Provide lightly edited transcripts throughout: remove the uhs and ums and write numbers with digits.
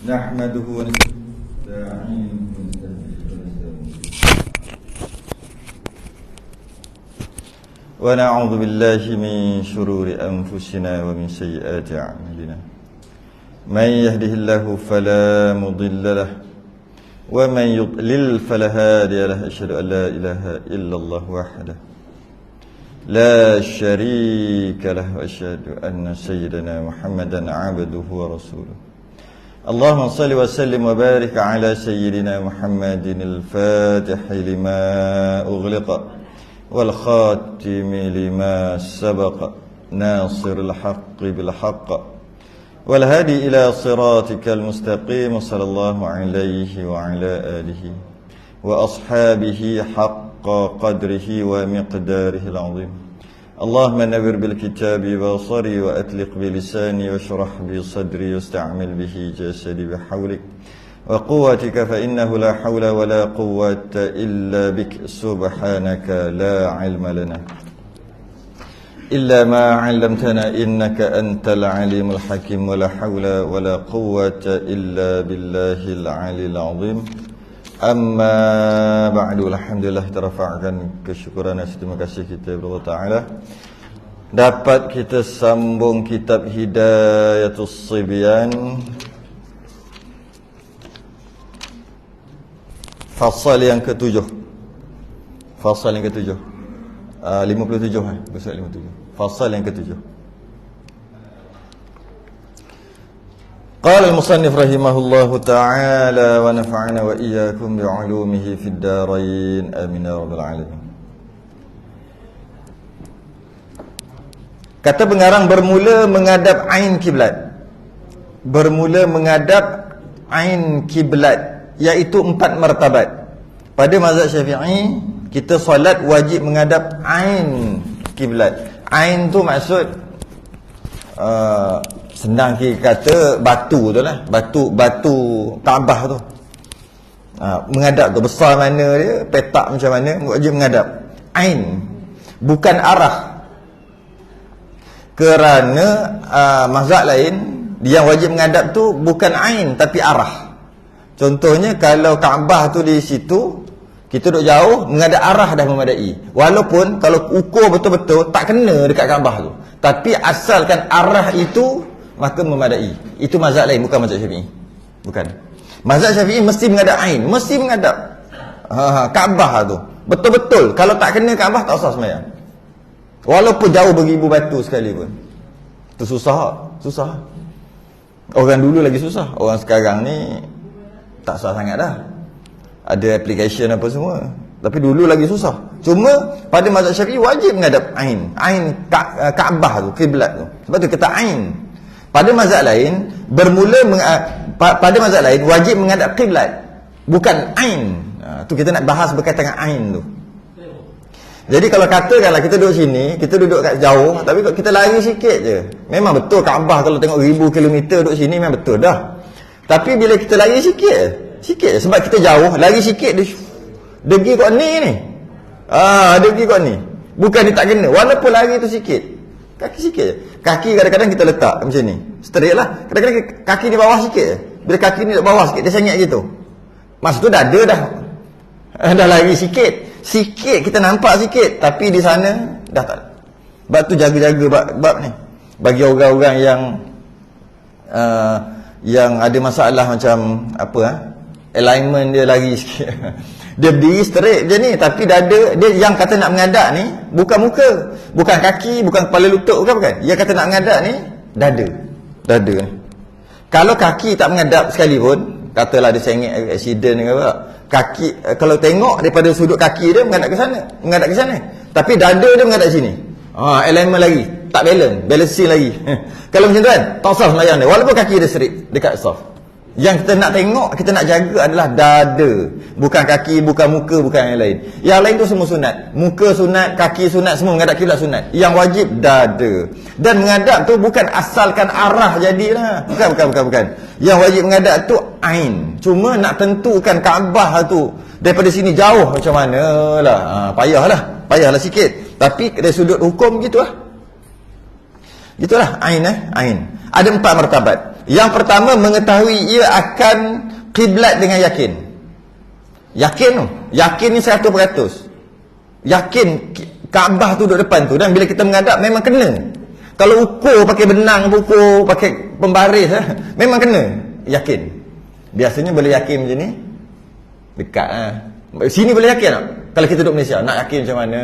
نحمده ونستعينه ونعوذ بالله من شرور أنفسنا ومن سيئات أعمالنا من يهده الله فلا مضل له ومن يضلل فلا هادي له أشهد أن لا إله إلا الله وحده لا شريك له وأشهد أن سيدنا محمدا عبده ورسوله اللهم صل وسلم وبارك على سيدنا محمد الفاتح لما أغلق والخاتم لما سبق ناصر الحق بالحق والهادي إلى صراطك المستقيم صلى الله عليه وعلى آله وأصحابه حق قدره ومقداره العظيم اللهم نور بالكتاب بصري وأطلق بلساني واشرح بصدري واستعمل به جسدي بحولك وقوتك فإنه لا حول ولا قوة إلا بك سبحانك لا علم لنا إلا ما علمتنا إنك أنت العليم الحكيم ولا حول ولا قوة إلا بالله العلي العظيم أما بعد alhamdulillah kita rafa'kan kesyukuran dan terima kasih kita kepada Allah Ta'ala dapat kita sambung kitab Hidayatus Sibyan fasal yang ke-7 57 besar 57 fasal yang ke-7 قال المصنف رحمه الله تعالى ونفعنا وإياكم بعلومه في الدارين آمين يا رب العالمين. Kata pengarang bermula menghadap ain kiblat. Bermula menghadap ain kiblat iaitu 4 martabat. Pada mazhab Syafi'i kita solat wajib menghadap ain kiblat. Ain tu maksud senang kita kata batu tu lah, batu Kaabah tu. Menghadap tu besar mana dia, petak macam mana, wajib menghadap. Ain, bukan arah. Kerana mazhab lain yang wajib menghadap tu bukan ain tapi arah. Contohnya kalau Kaabah tu di situ, kita duduk jauh, menghadap arah dah memadai. Walaupun kalau ukur betul-betul tak kena dekat Kaabah tu, tapi asalkan arah itu maka memadai. Itu mazhab lain, bukan mazhab Syafi'i. Bukan. Mazhab Syafi'i mesti menghadap ain, mesti menghadap Kaabah tu. Betul-betul. Kalau tak kena Kaabah tak sah sembahyang. Walaupun jauh beribu batu sekalipun. Itu susah. Orang dulu lagi susah. Orang sekarang ni tak sah sangat dah. Ada application apa semua. Tapi dulu lagi susah. Cuma pada mazhab Syafi'i wajib menghadap ain. Ain Kaabah tu, kiblat tu. Sebab tu kata ain. Pada mazhab lain pada mazhab lain wajib menghadap kiblat, bukan ain. Tu kita nak bahas berkaitan dengan ain tu. Jadi kalau katakanlah kita duduk sini, kita duduk kat jauh, tapi kita lari sikit je. Memang betul Kaabah kalau tengok 1000 kilometer duduk sini memang betul dah. Tapi bila kita lari sikit je sebab kita jauh, lari sikit dia pergi kat ni. Dia pergi kat ni. Bukan dia tak kena, walaupun lari tu sikit. Kaki sikit je. Kaki kadang-kadang kita letak macam ni, straight lah. Kadang-kadang kaki di bawah sikit je. Bila kaki ni di bawah sikit, dia sengit gitu. Masa tu dada dah lari sikit kita nampak sikit, tapi di sana dah tak. Sebab tu jaga-jaga bab ni. Bagi orang-orang yang ada masalah macam alignment dia lari sikit. Dia berdiri straight je ni, tapi dada dia yang kata nak menghadap ni bukan muka, bukan kaki, bukan kepala lutut, bukan. Yang kata nak menghadap ni dada ni. Kalau kaki tak menghadap sekalipun, katalah dia sengit accident ke apa, kaki kalau tengok daripada sudut kaki dia menghadap ke sana, tapi dada dia menghadap sini. Alignment lagi, tak balancing lagi. Kalau macam tu kan, tak sah sembahyang dia walaupun kaki dia straight dekat saf. Yang kita nak tengok, kita nak jaga adalah dada, bukan kaki, bukan muka, bukan yang lain. Yang lain tu semua sunat. Muka sunat, kaki sunat, semua menghadap kiblat sunat. Yang wajib dada. Dan menghadap tu bukan asalkan arah jadilah. Bukan. Yang wajib menghadap tu ain. Cuma nak tentukan Kaabah tu daripada sini jauh macam manalah. Payahlah sikit. Tapi dari sudut hukum gitulah. Ain. Ada 4 martabat. Yang pertama, mengetahui ia akan kiblat dengan yakin. Yakin tu. Yakin ni 100%. Yakin Kaabah tu duduk depan tu, dan bila kita menghadap memang kena. Kalau ukur pakai benang, ukur pakai pembaris, memang kena. Yakin. Biasanya boleh yakin macam ni, dekat sini boleh yakin tak? Kalau kita duduk Malaysia, nak yakin macam mana?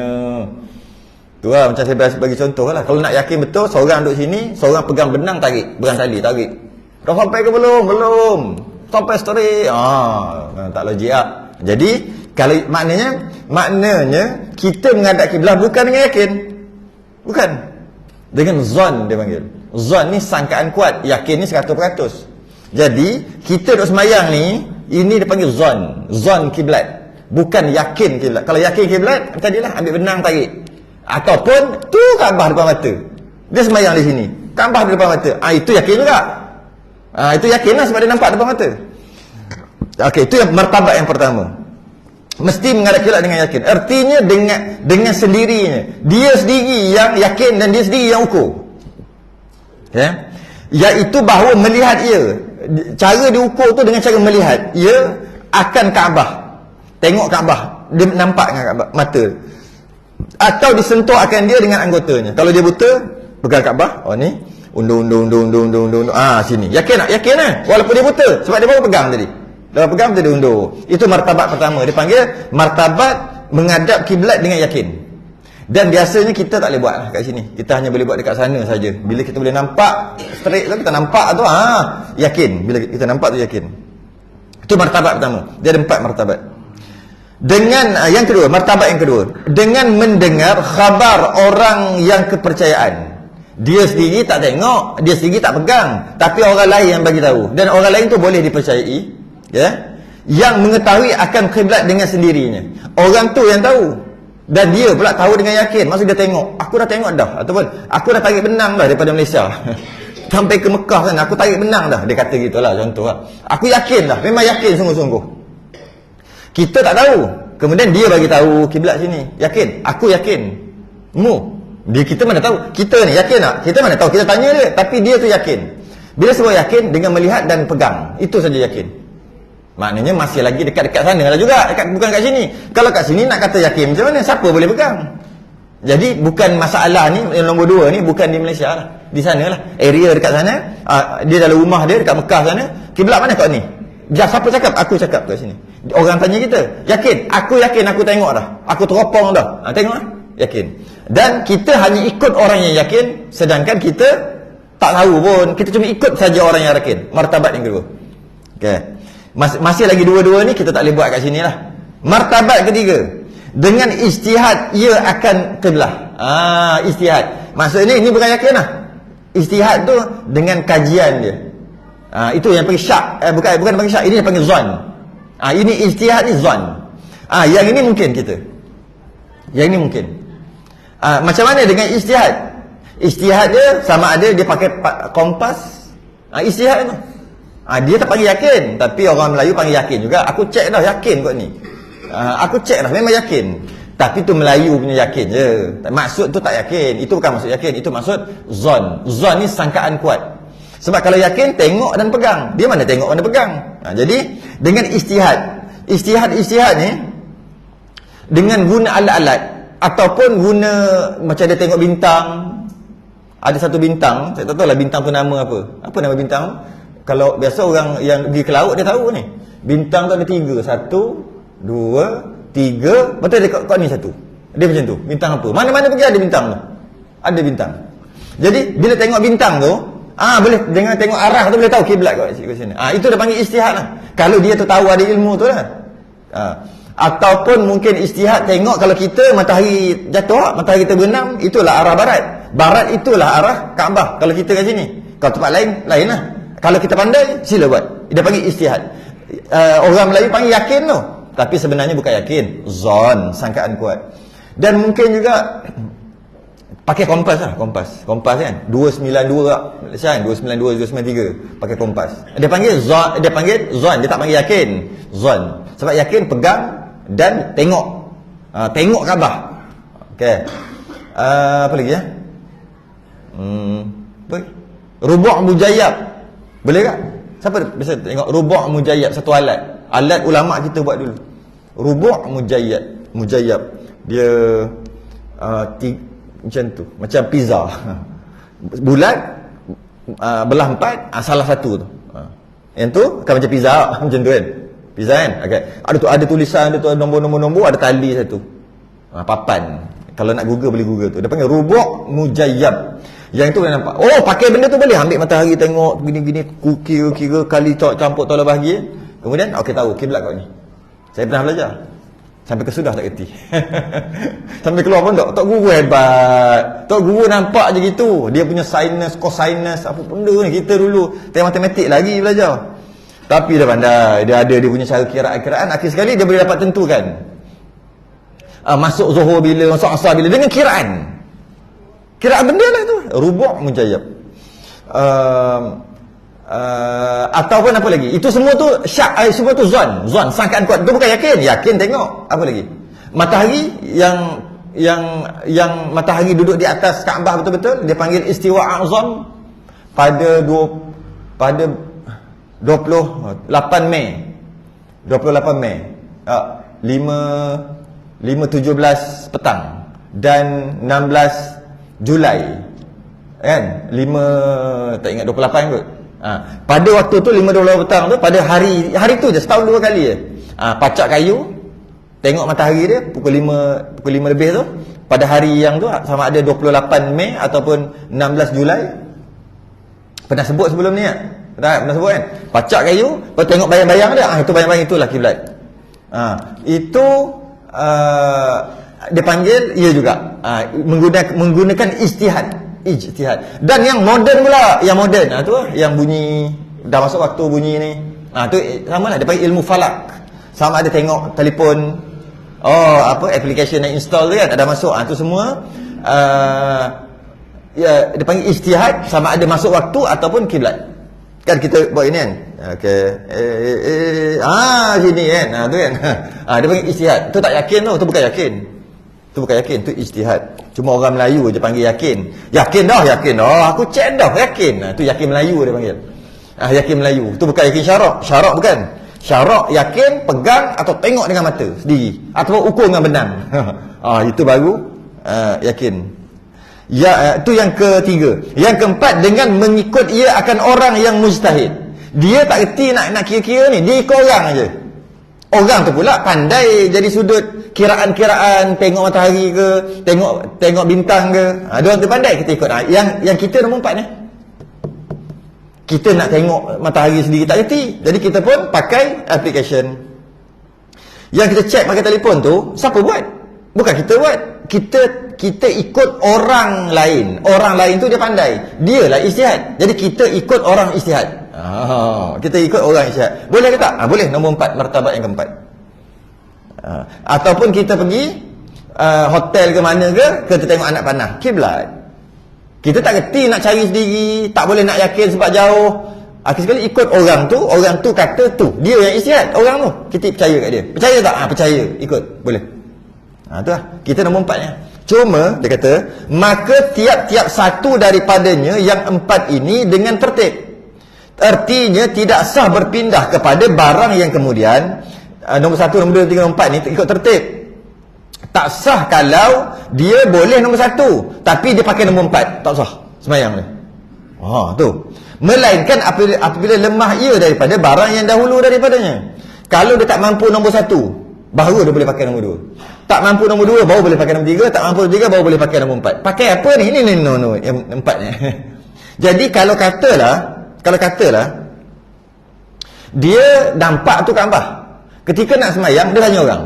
Tu lah, macam saya bagi contoh lah. Kalau nak yakin betul, seorang duduk sini, seorang pegang benang, tarik, pegang tali, tarik. Dah sampai ke belum? Belum. Sampai story. Tak logik lah. Jadi kalau maknanya kita menghadap kiblat bukan dengan yakin. Bukan. Dengan zon dia panggil. Zon ni sangkaan kuat, yakin ni 100%. Jadi kita duk sembahyang ni, ini dia panggil zon. Zon kiblat. Bukan yakin kiblat. Kalau yakin kiblat, tadilah ambil benang tarik. Ataupun tu Kaabah depan mata. Dia sembahyang di sini. Kaabah depan mata. Itu yakin juga. Itu yakinlah sebab dia nampak depan mata. Okey, itu yang martabat yang pertama. Mesti menghadap kiblat dengan yakin. Artinya dengan sendirinya. Dia sendiri yang yakin dan dia sendiri yang ukur. Ya. Iaitu bahawa melihat ia. Cara diukur tu dengan cara melihat. Ia akan Kaabah. Tengok Kaabah. Dia nampak dengan Kaabah, mata. Atau disentuh akan dia dengan anggotanya. Kalau dia buta, pegang Kaabah. Ni. Undur. Sini. Yakin tak? Yakin lah. Walaupun dia buta. Sebab dia baru pegang tadi. Dah pegang dia undur. Itu martabat pertama. Dia panggil martabat menghadap kiblat dengan yakin. Dan biasanya kita tak boleh buat lah kat sini. Kita hanya boleh buat dekat sana saja. Bila kita boleh nampak straight tu, kita nampak tu, yakin. Bila kita nampak tu yakin. Itu martabat pertama. Dia ada 4 martabat. Dengan yang kedua, martabat yang kedua, dengan mendengar khabar orang yang kepercayaan. Dia sendiri tak tengok, dia sendiri tak pegang, tapi orang lain yang bagi tahu. Dan orang lain tu boleh dipercayai. Ya, yang mengetahui akan kiblat dengan sendirinya. Orang tu yang tahu, dan dia pula tahu dengan yakin. Maksud dia tengok, aku dah tengok dah, ataupun aku dah tarik benang dah daripada Malaysia sampai ke Mekah kan, aku tarik benang dah. Dia kata gitulah, contoh lah. Aku yakin dah, memang yakin sungguh-sungguh. Kita tak tahu, kemudian dia bagi tahu kiblat sini. Yakin, aku yakin. Kita mana tahu? Kita ni yakin tak? Kita mana tahu? Kita tanya dia, tapi dia tu yakin. Bila semua yakin dengan melihat dan pegang, itu saja yakin. Maknanya masih lagi dekat-dekat sana lah juga, bukan kat sini. Kalau kat sini nak kata yakin macam mana? Siapa boleh pegang? Jadi bukan masalah ni, yang nombor 2 ni bukan di Malaysia lah. Di sana lah, area dekat sana. Dia dalam rumah dia dekat Mekah sana. Kiblat mana kat ni? Siapa cakap? Aku cakap kat sini. Orang tanya kita, yakin? Aku yakin, aku tengok dah. Aku teropong dah. Tengok lah, yakin. Dan kita hanya ikut orang yang yakin, sedangkan kita tak tahu pun. Kita cuma ikut saja orang yang yakin. Martabat yang kedua. Okay. Masih lagi 2 ni kita tak boleh buat kat sini lah. Martabat ketiga, dengan ijtihad ia akan kiblat. Ijtihad. Maksudnya ini bukan yakin lah. Ijtihad tu dengan kajian dia. Itu yang panggil syak. Bukan panggil syak, ini yang panggil zon. Ini ijtihad ni zon. Yang ini mungkin kita. Yang ini mungkin. Macam mana dengan ijtihad? Ijtihad dia sama ada dia pakai kompas. Ijtihad tu. Dia tak panggil yakin, tapi orang Melayu panggil yakin juga. Aku cek dah, yakin kot ni. Aku cek dah, memang yakin. Tapi tu Melayu punya yakin je. Maksud tu tak yakin. Itu bukan maksud yakin, itu maksud zon. Zon ni sangkaan kuat. Sebab kalau yakin, tengok dan pegang. Dia mana tengok, mana pegang. Jadi dengan ijtihad. Ijtihad ni dengan guna alat-alat, ataupun guna macam dia tengok bintang. Ada satu bintang, saya tak tahu lah bintang tu nama apa. Apa nama bintang? Kalau biasa orang yang pergi ke laut dia tahu ni. Bintang tu ada 3. 1, 2, 3. Betul dia kat ni 1. Dia macam tu. Bintang apa? Mana-mana pergi ada bintang tu. Ada bintang. Jadi bila tengok bintang tu, boleh dengan tengok arah tu boleh tahu kiblat kat sini. Itu dia panggil ijtihad lah. Kalau dia tu tahu ada ilmu tu lah. Ataupun mungkin ijtihad tengok kalau kita matahari jatuh, matahari terbenam, itulah arah barat. Barat itulah arah Kaabah. Kalau kita kat sini. Kalau tempat lain, lain lah. Kalau kita pandai, sila buat. Dia panggil ijtihad. Orang Melayu panggil yakin tu. Tapi sebenarnya bukan yakin. Zon, sangkaan kuat. Dan mungkin juga pakai kompas lah. Kompas kan. 292 tak? Malaysia kan? 292, 293. Pakai kompas. Dia panggil zon. Dia tak panggil yakin. Zon. Sebab yakin pegang dan tengok. Tengok Kaabah. Okay. Apa lagi ya? Rubu' mujayyab. Boleh tak? Siapa biasa tengok rubu' mujayyab, satu alat. Alat ulama kita buat dulu. Rubu' mujayyab. Dia macam tu, macam pizza. Bulat, belah 4, salah satu tu. Yang tu kan macam pizza macam tu kan. Pizza kan? Okay. Ada tulisan, ada nombor-nombor, ada tali satu. Papan. Kalau nak Google boleh Google tu. Dia panggil rubu' mujayyab. Yang itu boleh nampak. Oh, pakai benda tu boleh ambil matahari tengok gini-gini, kira kali campur tolak bahagia. Kemudian okey tahu kiblat kau ni. Saya pernah belajar. Sampai ke sudah tak kerti. Sampai keluar pun tak guru hebat. Tok guru nampak je gitu. Dia punya sinus, cosinus, apa benda ni. Kita dulu tengok matematik lagi belajar. Tapi dia pandai. Dia ada dia punya cara kiraan. Akhir sekali dia boleh dapat tentukan. Masuk zuhur bila, masuk asar bila dengan kiraan. Kiraan benda lah tu. Rubu' mujayyab. Ataupun apa lagi? Itu semua tu syak, semua tu zon, sangkaan kuat. Itu bukan yakin tengok. Apa lagi? Matahari yang matahari duduk di atas Kaabah betul-betul, dia panggil istiwa a'zam pada 28 Mei. 28 Mei. 5:17 petang dan 16 Julai. Kan? 5 tak ingat 28 kot. Pada waktu tu 5:12 petang tu, pada hari tu je, setahun 2 kali je. Pacak kayu, tengok matahari dia pukul 5 lebih tu. Pada hari yang tu sama ada 28 Mei ataupun 16 Julai. Pernah sebut sebelum ni tak? Pernah sebut kan? Pacak kayu, lepas tengok bayang-bayang dia. Itu bayang-bayang itulah kiblat. Itu dia panggil ia juga menggunakan ijtihad. Dan yang moden pula, tu yang bunyi dah masuk waktu bunyi ni. Tu sama lah, dia panggil ilmu falak. Sama ada tengok telefon, application yang install tu kan ada masuk, tu semua dia panggil ijtihad, sama ada masuk waktu ataupun kiblat. Kan kita buat ini kan. Okey. Sini kan. Tu kan. Dia panggil ijtihad. Tu tak yakin tu, tu bukan yakin. Tu bukan yakin, tu ijtihad. Cuma orang Melayu je panggil yakin. Yakin dah. Aku cek dah, yakin. Tu yakin Melayu dia panggil. Yakin Melayu. Tu bukan yakin syarak. Syarak bukan. Syarak yakin, pegang atau tengok dengan mata sendiri atau ukur dengan benang. Itu baru yakin. Itu yang ketiga. Yang keempat, dengan mengikut ia akan orang yang mujtahid. Dia tak reti nak kira-kira ni, dia ikut orang aja. Orang tu pula pandai jadi sudut kiraan-kiraan, tengok matahari ke, tengok bintang ke. Dia orang tu pandai, kita ikut. Yang kita nombor 4 ni. Kita nak tengok matahari sendiri tak reti. Jadi kita pun pakai application. Yang kita check pakai telefon tu, siapa buat? Bukan kita buat. Kita ikut orang lain. Orang lain tu dia pandai. Dia lah ijtihad. Jadi kita ikut orang ijtihad. Kita ikut orang ijtihad. Boleh ke tak? Boleh. Nombor 4, martabat yang keempat. Ataupun kita pergi hotel ke mana ke, kita tengok anak panah, kiblat. Kita tak reti nak cari sendiri, tak boleh nak yakin sebab jauh. Akhir sekali ikut orang tu kata tu, dia yang ijtihad, orang tu. Kita percaya kat dia. Percaya tak? Percaya. Ikut. Boleh. Tu lah. Kita nombor 4 nya. Cuma dia kata, maka tiap-tiap satu daripadanya yang 4 ini dengan tertib. Artinya tidak sah berpindah kepada barang yang kemudian nombor 1, nombor 2, 3, nombor 4 ni ikut tertib. Tak sah kalau dia boleh nombor 1 tapi dia pakai nombor 4, tak sah sembahyang dia. Tu. Melainkan apabila lemah ia daripada barang yang dahulu daripadanya. Kalau dia tak mampu nombor 1, baru dia boleh pakai nombor 2. Tak mampu nombor 2, baru boleh pakai nombor 3. Tak mampu nombor 3, baru boleh pakai nombor 4. Pakai apa ni? Ini yang 4 ni. Jadi kalau katalah dia nampak tu Kaabah. Ketika nak sembahyang, dia tanya orang.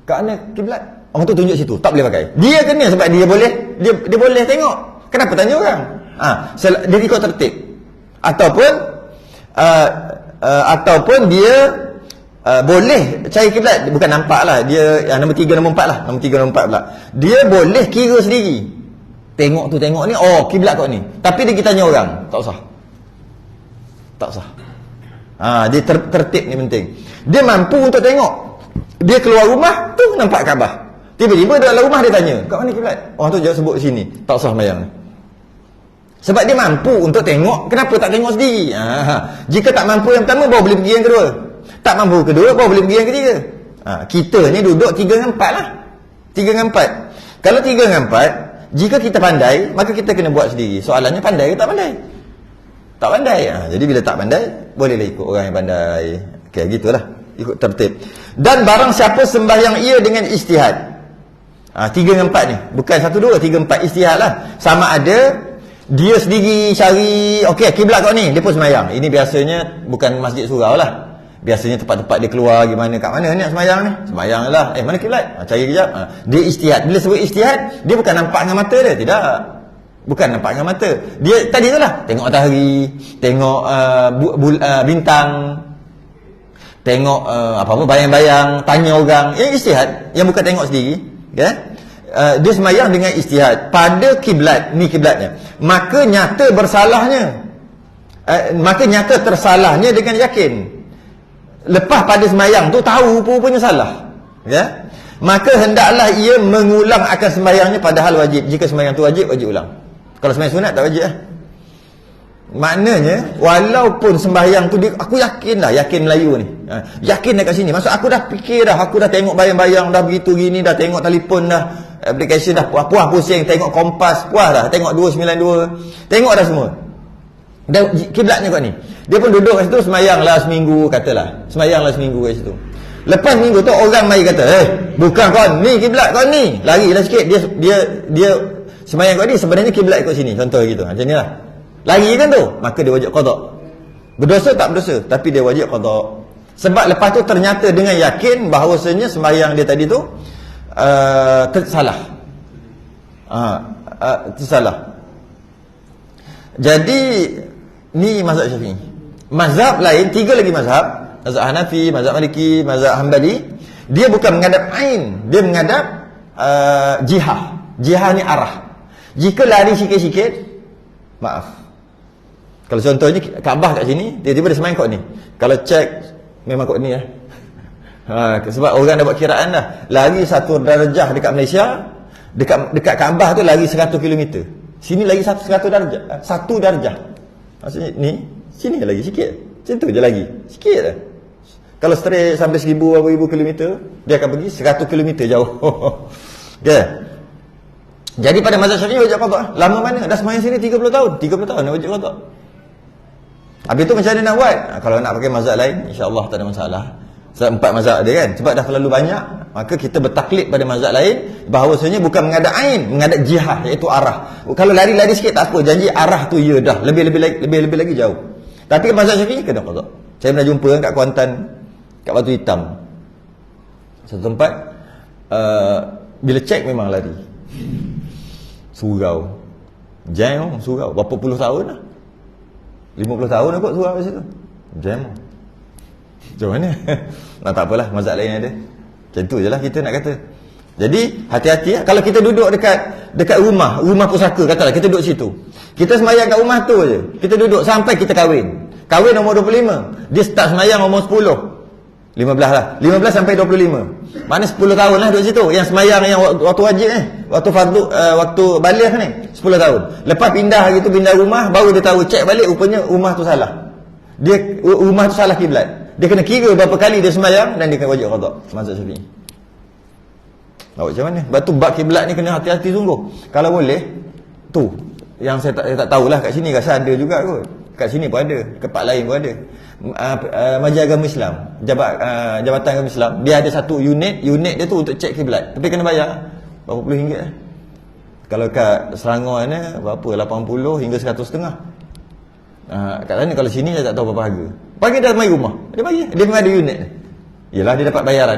Kat mana kiblat? Orang tu tunjuk situ, tak boleh pakai. Dia kena sebab dia boleh tengok. Kenapa tanya orang? Dia ikut tertib. Ataupun dia boleh cari kiblat, bukan nampak lah. Dia yang nombor 3, nombor 4 lah. Nombor 3, nombor 4 pula. Dia boleh kira sendiri. Tengok ni, kiblat kau ni. Tapi dia tanya orang, tak usah. Dia tertib ni penting. Dia mampu untuk tengok. Dia keluar rumah tu nampak Kaabah. Tiba-tiba dalam rumah dia tanya, kat mana kiblat? Orang tu jawab sebut sini. Tak usah sembahyang ni. Sebab dia mampu untuk tengok, kenapa tak tengok sendiri? Jika tak mampu yang pertama, baru boleh pergi yang kedua. Tak mampu kedua, baru boleh pergi yang ketiga. Kita ni duduk 3 dengan 4 lah. 3 dengan 4. Kalau 3 dengan 4, jika kita pandai, maka kita kena buat sendiri. Soalannya pandai ke tak pandai? Tak pandai. Jadi bila tak pandai, bolehlah ikut orang yang pandai. Okey, gitulah. Ikut tertib. Dan barang siapa sembahyang ia dengan ijtihad. 3 dengan 4 ni. Bukan 1, 2, 3, 4. Ijtihad lah. Sama ada dia sendiri cari, okey, kiblat kau ni, dia pun sembahyang. Ini biasanya bukan masjid surau lah. Biasanya tempat-tempat dia keluar gimana, kat mana ni nak sembahyang ni? Sembahyang lah. Mana kiblat? Cari kejap. Dia ijtihad. Bila sebut ijtihad, dia bukan nampak dengan mata dia. Tidak. Bukan nampak dengan mata. Dia tadi tu lah. Tengok matahari, tengok bintang, tengok apa-apa bayang-bayang, tanya orang. Yang ijtihad, yang bukan tengok sendiri. Okay? Dia sembahyang dengan ijtihad pada kiblat, ni kiblatnya, maka nyata bersalahnya, maka nyata tersalahnya dengan yakin. Lepas pada sembahyang tu tahu rupanya salah, ya? Maka hendaklah ia mengulang akan sembahyangnya padahal wajib. Jika sembahyang tu wajib, wajib ulang. Kalau sembahyang sunat tak wajib. Maknanya walaupun sembahyang tu dia, aku yakin lah, yakin Melayu ni, yakin dekat sini, maksud aku dah fikir dah, aku dah tengok bayang-bayang dah begitu gini, dah tengok telefon dah, aplikasi dah puas pusing, tengok kompas puas dah, tengok 292, tengok dah semua, dah kiblatnya kau ni. Dia pun duduk kat situ sembahyanglah seminggu, katalah sembahyanglah seminggu kat situ. Lepas minggu tu orang mari kata, bukan kau ni kiblat kau ni, larilah sikit. Dia sembahyang kau ni sebenarnya kiblat ikut sini, contoh gitu. Macam ni lah. Lagi kan tu, maka dia wajib qada. Berdosa tak berdosa, tapi dia wajib qada. Sebab lepas tu ternyata dengan yakin bahawasanya sembahyang dia tadi tu tersalah. Tersalah. Jadi ni mazhab Syafi'i. Mazhab lain, 3 lagi mazhab, mazhab Hanafi, mazhab Maliki, mazhab Hanbali, dia bukan menghadap ain, dia menghadap jihah. Jihah ni arah. Jika lari sikit-sikit, maaf. Kalau contohnya Kaabah kat sini, tiba-tiba dia sembahyang kot ni. Kalau cek memang kot ni sebab orang dah buat kiraan dah. Lari 1 darjah dekat Malaysia, dekat Kaabah tu lari 100 km. Sini lagi 100 darjah, 1 darjah. Maksudnya ni, sini lagi sikit. Macam tu je lagi. Sikit dah. Kalau straight sampai 1000 kilometer, dia akan pergi 100 km jauh. Okay. Jadi pada mazhab Syafi'i wajib qada. Lama mana? Dah sembahyang sini 30 tahun. 30 tahun dah wajib qada. Habis tu macam mana nak buat? Kalau nak pakai mazhab lain, insya-Allah tak ada masalah. Sebab 4 mazhab dia kan. Sebab dah terlalu banyak, maka kita bertaklid pada mazhab lain bahawasanya bukan menghadap ain, menghadap jihah, iaitu arah. Kalau lari-lari sikit tak apa, janji arah tu ya dah lebih lagi jauh. Tapi mazhab Syafi'i kena qada. Saya pernah jumpa kat Kuantan, kat Batu Hitam. Satu tempat bila cek memang lari. Surau. Jam surau. Berapa puluh tahun dah. 50 tahun aku surau kat situ. Jam. Macam mana? Nah, tak apalah, mazhab lain ada. Macam tu je lah kita nak kata. Jadi, hati-hati lah. Kalau kita duduk dekat rumah pusaka, katalah kita duduk situ. Kita sembahyang kat rumah tu je. Kita duduk sampai kita kahwin. Kahwin umur 25. Dia start sembahyang umur 10. 15 lah. 15 sampai 25. Mana 10 tahun lah duduk situ. Yang sembahyang yang waktu wajib waktu fardu, waktu baligh ni 10 tahun. Lepas pindah gitu, pindah rumah, baru dia tahu, cek balik rupanya rumah tu salah. Rumah tu salah kiblat. Dia kena kira berapa kali dia sembahyang dan dia kena wajib qada. Mazhab Syafi'i. Macam mana? Sebab tu bab kiblat ni kena hati-hati sungguh. Kalau boleh tu yang saya tak tahulah, kat sini rasa ada juga kot. Kat sini pun ada, tempat lain pun ada. Majlis Agama Islam, Jabatan Agama Islam, dia ada satu unit dia tu untuk cek kiblat. Tapi kena bayar berapa puluh ringgit. Kalau kat Selangor ni berapa, 80 hingga 100.5. Kat sana, kalau sini saya tak tahu berapa harga. Pagi dah mai rumah, dia bagi, dia memang ada unit. Yalah, dia dapat bayaran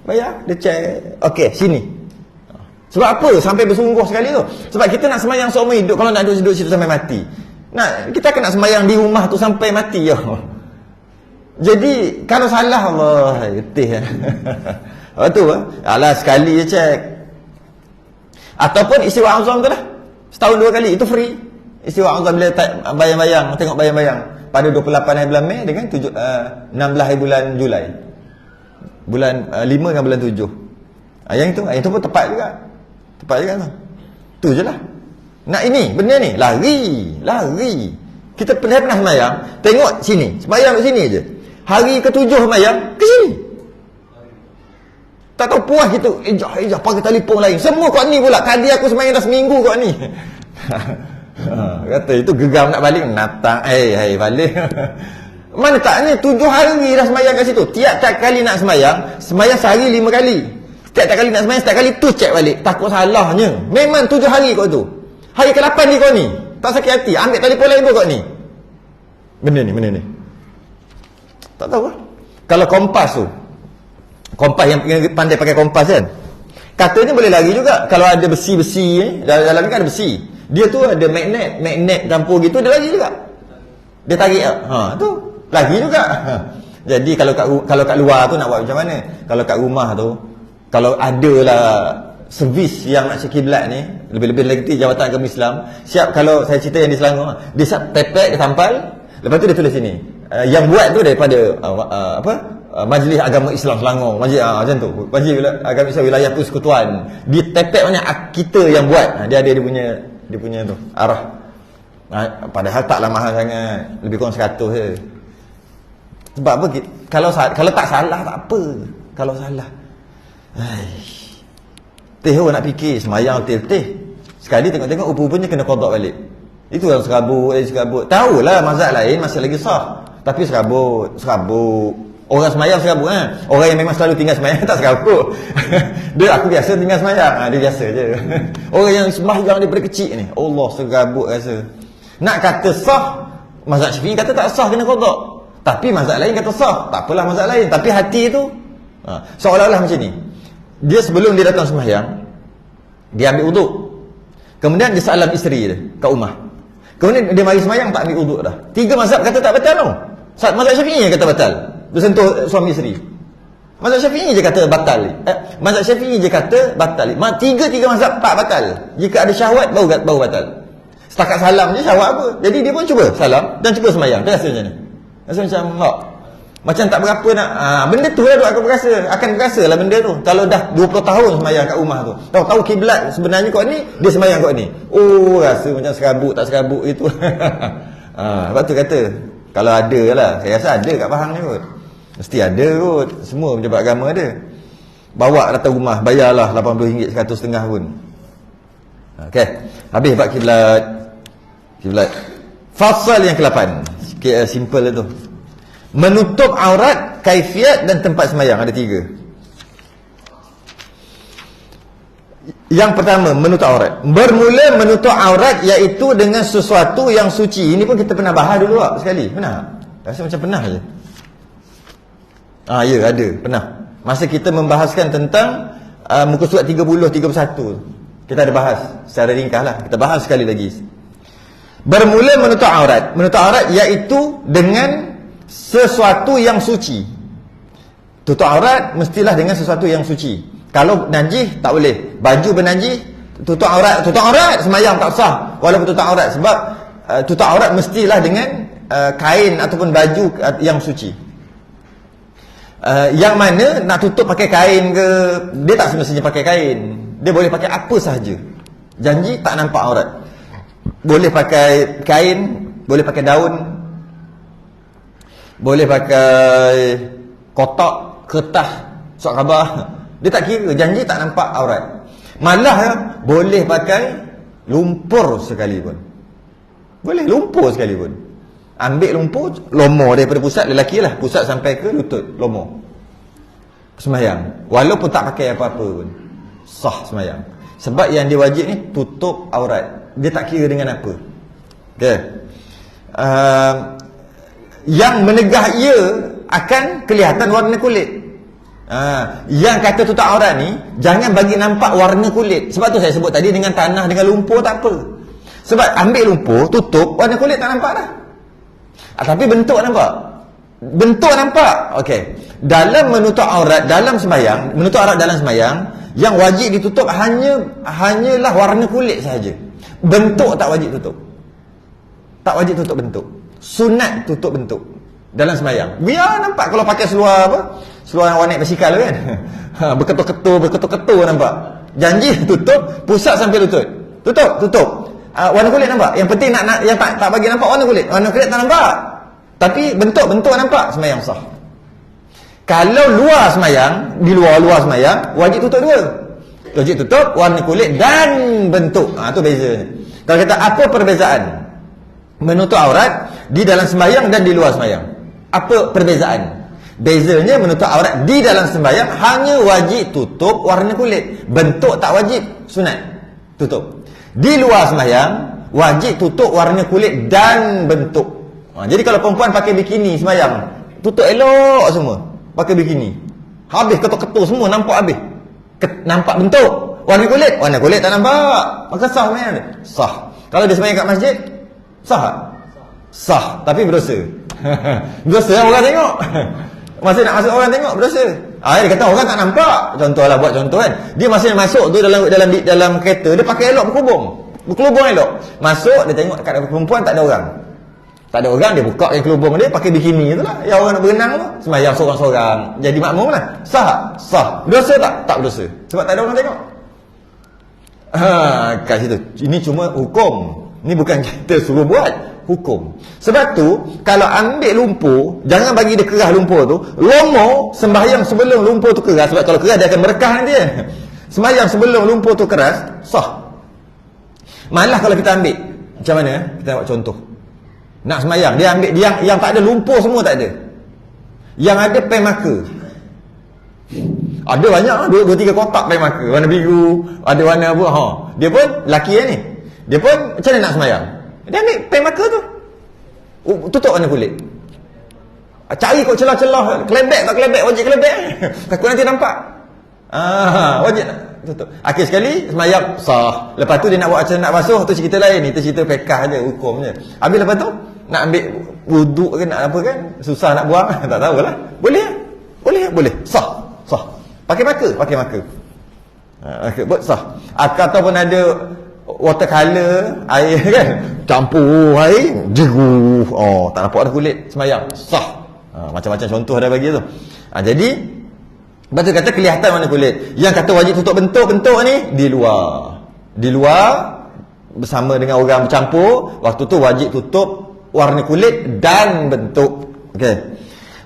bayar, dia cek, okey sini. Sebab apa sampai bersungguh sekali tu? Sebab kita nak sembahyang seumur hidup. Kalau nak duduk situ sampai mati, kita akan nak sembahyang di rumah tu sampai mati ya. Jadi kalau salah, Allah getih. Apa tu? Alah, sekali je cek. Ataupun istiwa azam tu lah, setahun 2 kali, itu free. Istiwa azam bila bayang-bayang, tengok bayang-bayang pada 28 hari bulan Mei dengan 16 hari bulan Julai. Bulan 5 dengan bulan 7. Yang itu pun tepat juga. Tepat juga tu. Tu je lah. Nak ini, benda ni, lari. Kita pernah semayang, tengok sini, semayang kat sini je. Hari ke-7 semayang, ke sini. Tak tahu puas gitu, ejah, pakai telefon lain. Semua kat ni pula, tadi aku semayang dah seminggu kat ni. Kata itu geram nak balik, natang, balik. Mana tak ni, 7 hari dah semayang kat situ. Tiap-tiap kali nak semayang sehari 5 kali. Tiap-tiap kali nak semayang, setiap kali tu cek balik. Takut salahnya. Memang 7 hari kau tu. Hari ke-8 ni kau ni. Tak sakit hati. Ambil telefon lain tu kau ni. Benda ni. Tak tahu lah. Kalau kompas tu. Kompas yang pandai pakai kompas kan. Katanya boleh lari juga. Kalau ada besi-besi ni. Dalam ni kan ada besi. Dia tu ada magnet campur gitu. Dia lari juga. Dia tarik lah. Tu. Lari juga. Jadi kalau kat luar tu nak buat macam mana? Kalau kat rumah tu. Kalau ada lah servis yang nak cek kiblat ni, lebih-lebih lagi Jabatan Agama Islam, siap. Kalau saya cerita yang di Selangor, dia siap tepek, dia tampal, lepas tu dia tulis sini, yang buat tu daripada Majlis Agama Islam Selangor, macam tu, Majlis Agama Islam Wilayah Persekutuan. Dia tepek banyak kita yang buat. Dia ada dia punya tu arah. Padahal taklah mahal sangat, lebih kurang 100 je. Sebab apa? Kalau tak salah tak apa. Kalau salah, teh orang nak fikir semayang teh. Sekali tengok-tengok rupa-rupanya kena qada balik. Itu yang serabut. Tahulah mazhab lain masih lagi sah. Tapi serabut. Orang semayang serabut kan. Orang yang memang selalu tinggal semayang tak serabut. Aku biasa tinggal semayang. Dia biasa je. Orang yang semayang daripada kecil ni, Allah serabut rasa. Nak kata sah, mazhab Syafi'i kata tak sah kena qada. Tapi mazhab lain kata sah. Tak apalah mazhab lain. Tapi hati tu seolah-olah macam ni. Dia sebelum dia datang sembahyang, dia ambil uduk. Kemudian dia salam isteri dia kat rumah. Kemudian dia mari sembahyang tak ambil uduk dah. 3 mazhab kata tak batal tau. Mazhab Syafi'i kata batal. Bersentuh suami isteri. Mazhab Syafi'i je kata batal. Mazhab Syafi'i je kata batal. 3 mazhab tak batal. Jika ada syahwat baru batal. Setakat salam je syahwat apa? Jadi dia pun cuba salam dan cuba sembahyang. Dia rasa macam ni. Rasa macam tak berapa nak benda tu lah akan berasa lah benda tu. Kalau dah 20 tahun sembahyang kat rumah tu, tahu kiblat sebenarnya kau ni, dia sembahyang kau ni, rasa macam serabut tak serabut itu. Sebab tu kata kalau ada lah, saya rasa ada kat Pahang ni kot, mesti ada kot, semua pejabat agama ada. Bawa datang rumah, bayarlah RM80, RM100.5 pun. Okey, habis bab kiblat. Fasal yang ke-8, sikit simple lah tu. Menutup aurat, kaifiat dan tempat sembahyang. Ada 3. Yang pertama, menutup aurat. Bermula menutup aurat iaitu dengan sesuatu yang suci. Ini pun kita pernah bahas dulu sekali. Pernah? Rasa macam pernah je. Ya, ada. Pernah. Masa kita membahaskan tentang muka surat 30-31. Kita ada bahas secara ringkas lah. Kita bahas sekali lagi. Bermula menutup aurat. Menutup aurat iaitu dengan sesuatu yang suci. Tutup aurat mestilah dengan sesuatu yang suci. Kalau najis tak boleh. Baju bernajis, tutup aurat sembahyang tak sah walaupun tutup aurat. Sebab tutup aurat mestilah dengan kain ataupun baju yang suci. Yang mana nak tutup pakai kain ke, dia tak semestinya pakai kain. Dia boleh pakai apa sahaja. Janji tak nampak aurat. Boleh pakai kain, boleh pakai daun, boleh pakai kotak, kertas, surat khabar. Dia tak kira, janji tak nampak aurat. Malah boleh pakai lumpur sekalipun. Boleh lumpur sekalipun. Ambil lumpur, lomo daripada pusat, lelaki lah, pusat sampai ke lutut, lomo. Sembahyang. Walaupun tak pakai apa-apa pun, sah sembahyang. Sebab yang dia wajib ni tutup aurat. Dia tak kira dengan apa. Okay. Yang menegah ia akan kelihatan warna kulit. Yang kata tutup aurat ni, jangan bagi nampak warna kulit. Sebab tu saya sebut tadi dengan tanah, dengan lumpur tak apa. Sebab ambil lumpur, tutup, warna kulit tak nampak dah. Tapi bentuk nampak. Bentuk nampak. Okey. Dalam menutup aurat dalam sembahyang, menutup aurat dalam sembahyang, yang wajib ditutup hanyalah warna kulit sahaja. Bentuk tak wajib tutup. Tak wajib tutup bentuk. Sunat tutup bentuk dalam sembahyang. Biar nampak. Kalau pakai seluar apa? Seluar yang warna basikal kan. Berketul-ketul nampak. Janji tutup pusat sampai lutut. Tutup. warna kulit nampak. Yang penting nak yang tak bagi nampak warna kulit. Warna kulit tak nampak. Tapi bentuk nampak, sembahyang sah. Kalau luar sembahyang, di luar sembahyang, wajib tutup dua. Wajib tutup warna kulit dan bentuk. Tu bezanya. Kalau kata apa perbezaan menutup aurat di dalam sembahyang dan di luar sembahyang? Apa perbezaan? Bezanya menutup aurat di dalam sembahyang hanya wajib tutup warna kulit. Bentuk tak wajib, sunat tutup. Di luar sembahyang wajib tutup warna kulit dan bentuk. Jadi kalau perempuan pakai bikini sembahyang, tutup elok semua. Pakai bikini. Habis ketuk-ketuk semua nampak habis. Nampak bentuk. Warna kulit tak nampak. Maka sah sembahyang dia. Sah. Kalau dia sembahyang kat masjid, sah tak? Sah, tapi berdosa. Berdosa orang tengok. Masih nak masuk orang tengok, berdosa. Dia kata orang tak nampak. Contohlah, buat contoh kan. Dia masih masuk tu dalam kereta, dia pakai elok berkelubung elok. Masuk, dia tengok kat perempuan tak ada orang. Tak ada orang, dia buka kelubung dia, pakai bikini tu lah. Yang orang nak berenang tu, sembahyang seorang-seorang. Jadi makmum lah. Sah tak? Sah. Berdosa tak? Tak berdosa. Sebab tak ada orang tengok. Kat situ. Ini cuma hukum. Ini bukan kita suruh buat. Hukum. Sebab tu, kalau ambil lumpur, jangan bagi dia kerah lumpur tu. Lomo, sembahyang sebelum lumpur tu keras. Sebab kalau keras, dia akan merekah nanti. Sembahyang sebelum lumpur tu keras, sah. Malah kalau kita ambil, macam mana? Kita buat contoh. Nak sembahyang, dia ambil yang tak ada lumpur semua tak ada. Yang ada pen marker. Ada banyak, 2-3 kotak pen marker, warna biru, ada warna apa. Dia pun lelaki ni. Dia pun macam mana nak sembahyang? Dia ambil pen marker tu. Tutup warna kulit. Cari kau celah-celah, kelebek tak kelebek, wajib kelebek. Takut nanti nampak. Wajib nak tutup. Akhir sekali sembahyang sah. Lepas tu dia nak buat macam nak basuh, tu cerita lain. Itu cerita fiqh je, hukum je. Habis lepas tu nak ambil wuduk ke nak apa kan, susah nak buang. Tak tahulah. Boleh. Sah. Pakai marker. Sah. Ataupun ada watercolor air kan, campur air jeru. Tak nampak dah kulit, sembahyang sah. Macam-macam contoh dah bagi tu. Jadi lepas tu kata kelihatan warna kulit. Yang kata wajib tutup bentuk ni di luar bersama dengan orang bercampur, waktu tu wajib tutup warna kulit dan bentuk. Okey.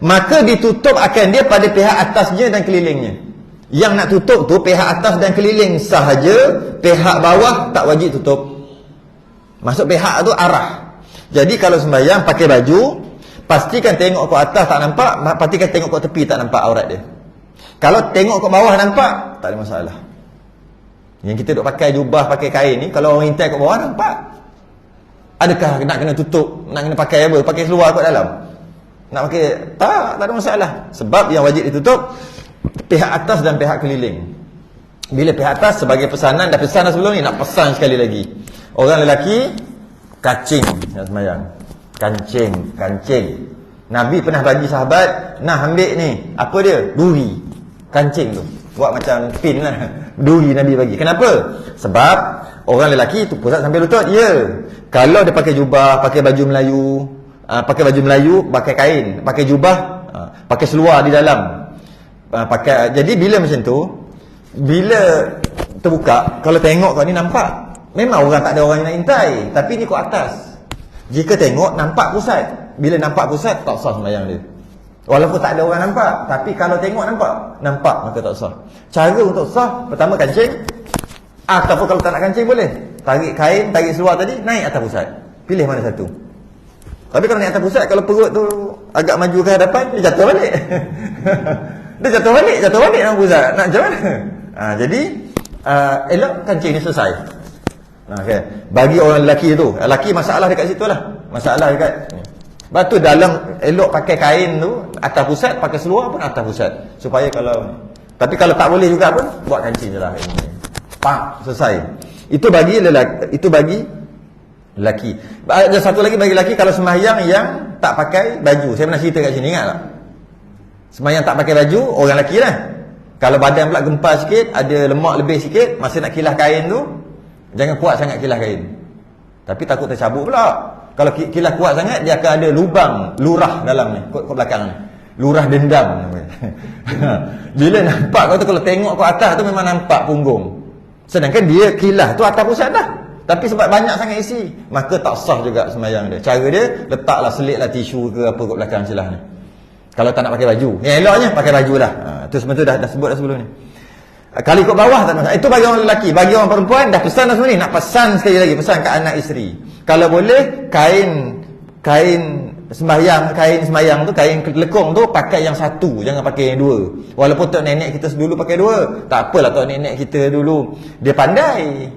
Maka ditutup akan dia pada pihak atasnya dan kelilingnya. Yang nak tutup tu pihak atas dan keliling sahaja, pihak bawah tak wajib tutup. Maksud pihak tu arah. Jadi kalau sembahyang pakai baju, pastikan tengok ke atas tak nampak, pastikan tengok ke tepi tak nampak aurat dia. Kalau tengok ke bawah nampak, tak ada masalah. Yang kita duk pakai jubah, pakai kain ni, kalau orang intai kat bawah nampak. Adakah nak kena tutup, nak kena pakai apa? Pakai seluar kat dalam? Nak pakai, tak ada masalah. Sebab yang wajib ditutup pihak atas dan pihak keliling. Bila pihak atas sebagai pesanan, dah pesan dah sebelum ni, nak pesan sekali lagi. Orang lelaki kacing nak sembahyang. Kancing. Nabi pernah bagi sahabat, nah ambil ni, apa dia? Duri. Kancing tu. Buat macam pin lah. Duri Nabi bagi. Kenapa? Sebab orang lelaki tu pusat sampai lutut. Ya. Kalau dia pakai jubah, pakai baju Melayu, pakai kain, pakai jubah, pakai seluar di dalam. Jadi bila macam tu, bila terbuka, kalau tengok kau ni nampak, memang orang tak ada orang yang nak intai, tapi ni kau atas. Jika tengok nampak pusat, bila nampak pusat tak sah sembahyang dia. Walaupun tak ada orang nampak, tapi kalau tengok nampak maka tak sah. Cara untuk sah, pertama kancing, ataupun kalau tak nak kancing boleh tarik kain, tarik seluar tadi, naik atas pusat. Pilih mana satu. Tapi kalau naik atas pusat, kalau perut tu agak maju ke hadapan, dia jatuh balik. Dia jatuh balik dalam pusat. Nak macam mana? Jadi elok kancing ni selesai. Okay. Bagi orang lelaki tu, lelaki masalah dekat situ lah. Masalah dekat. Lepas tu dalam elok pakai kain tu atas pusat, pakai seluar pun atas pusat. Supaya kalau, tapi kalau tak boleh juga pun buat kancing je lah. Selesai. Itu bagi lelaki. Ada satu lagi bagi lelaki, kalau sembahyang yang tak pakai baju. Saya pernah cerita kat sini, ingat tak? Sembahyang tak pakai baju, orang lelaki lah. Kalau badan pula gempar sikit, ada lemak lebih sikit, masa nak kilas kain tu, jangan kuat sangat kilas kain. Tapi takut tercabut pula. Kalau kilas kuat sangat, dia akan ada lurah dalam ni, kot belakang ni. Lurah dendam. Bila nampak kau tu, kalau tengok kau atas tu memang nampak punggung. Sedangkan dia kilas tu atas pusat dah. Tapi sebab banyak sangat isi, maka tak sah juga sembahyang dia. Cara dia, letaklah, selitlah tisu ke apa kat belakang celah ni. Kalau tak nak pakai baju, yang eloknya pakai baju lah. Tu semua tu dah sebut dah sebelum ni. Kalau ikut bawah tak masalah. Itu bagi orang lelaki. Bagi orang perempuan dah pesan dah semua ni. Nak pesan sekali lagi, pesan kat anak isteri. Kalau boleh, kain sembahyang tu, kain lekong tu pakai yang satu, jangan pakai yang dua. Walaupun tok nenek kita dulu pakai dua, tak apalah, tok nenek kita dulu dia pandai.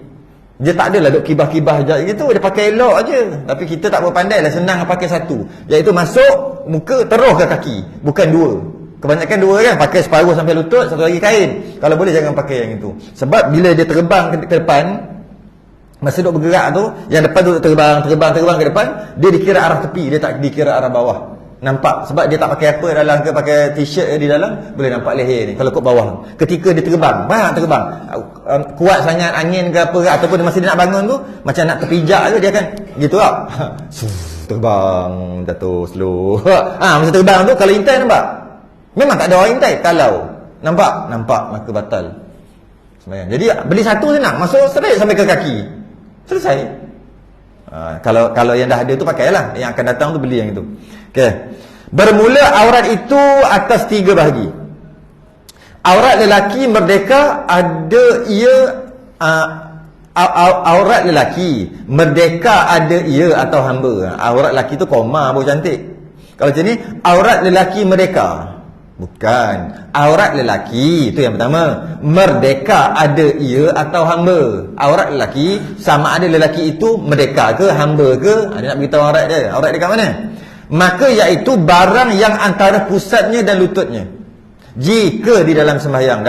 Dia tak adalah duk kibah-kibah je gitu, dia pakai elok aje. Tapi kita tak berpandai lah, senang pakai satu. Iaitu masuk muka terus ke kaki, bukan dua. Kebanyakan dua kan, pakai separuh sampai lutut, satu lagi kain. Kalau boleh jangan pakai yang itu. Sebab bila dia terbang ke depan, masa duk bergerak tu, yang depan tu terbang ke depan, dia dikira arah tepi, dia tak dikira arah bawah. Nampak? Sebab dia tak pakai apa dalam ke, pakai t-shirt di dalam, boleh nampak leher ni kalau kat bawah. Ketika dia terbang, kuat sangat angin ke apa, ataupun masa dia nak bangun tu, macam nak terpijak ke, dia akan gitu lah. Terbang, jatuh slow. Masa terbang tu, kalau intai nampak? Memang tak ada orang intai. Kalau nampak, maka batal sembahyang. Jadi beli satu senang, masuk straight sampai ke kaki, selesai. Kalau yang dah ada tu pakailah, yang akan datang tu beli yang itu. Okey. Bermula aurat itu atas 3 bahagi. Aurat lelaki merdeka ada ia aurat lelaki merdeka ada ia atau hamba. Aurat lelaki tu koma baru cantik. Kalau macam ni, aurat lelaki merdeka. Bukan. Aurat lelaki itu yang pertama. Merdeka ada ia atau hamba. Aurat lelaki sama ada lelaki itu merdeka ke hamba ke. Dia nak beritahu aurat dia. Aurat dia kat mana? Maka iaitu barang yang antara pusatnya dan lututnya. Jika di dalam sembahyang,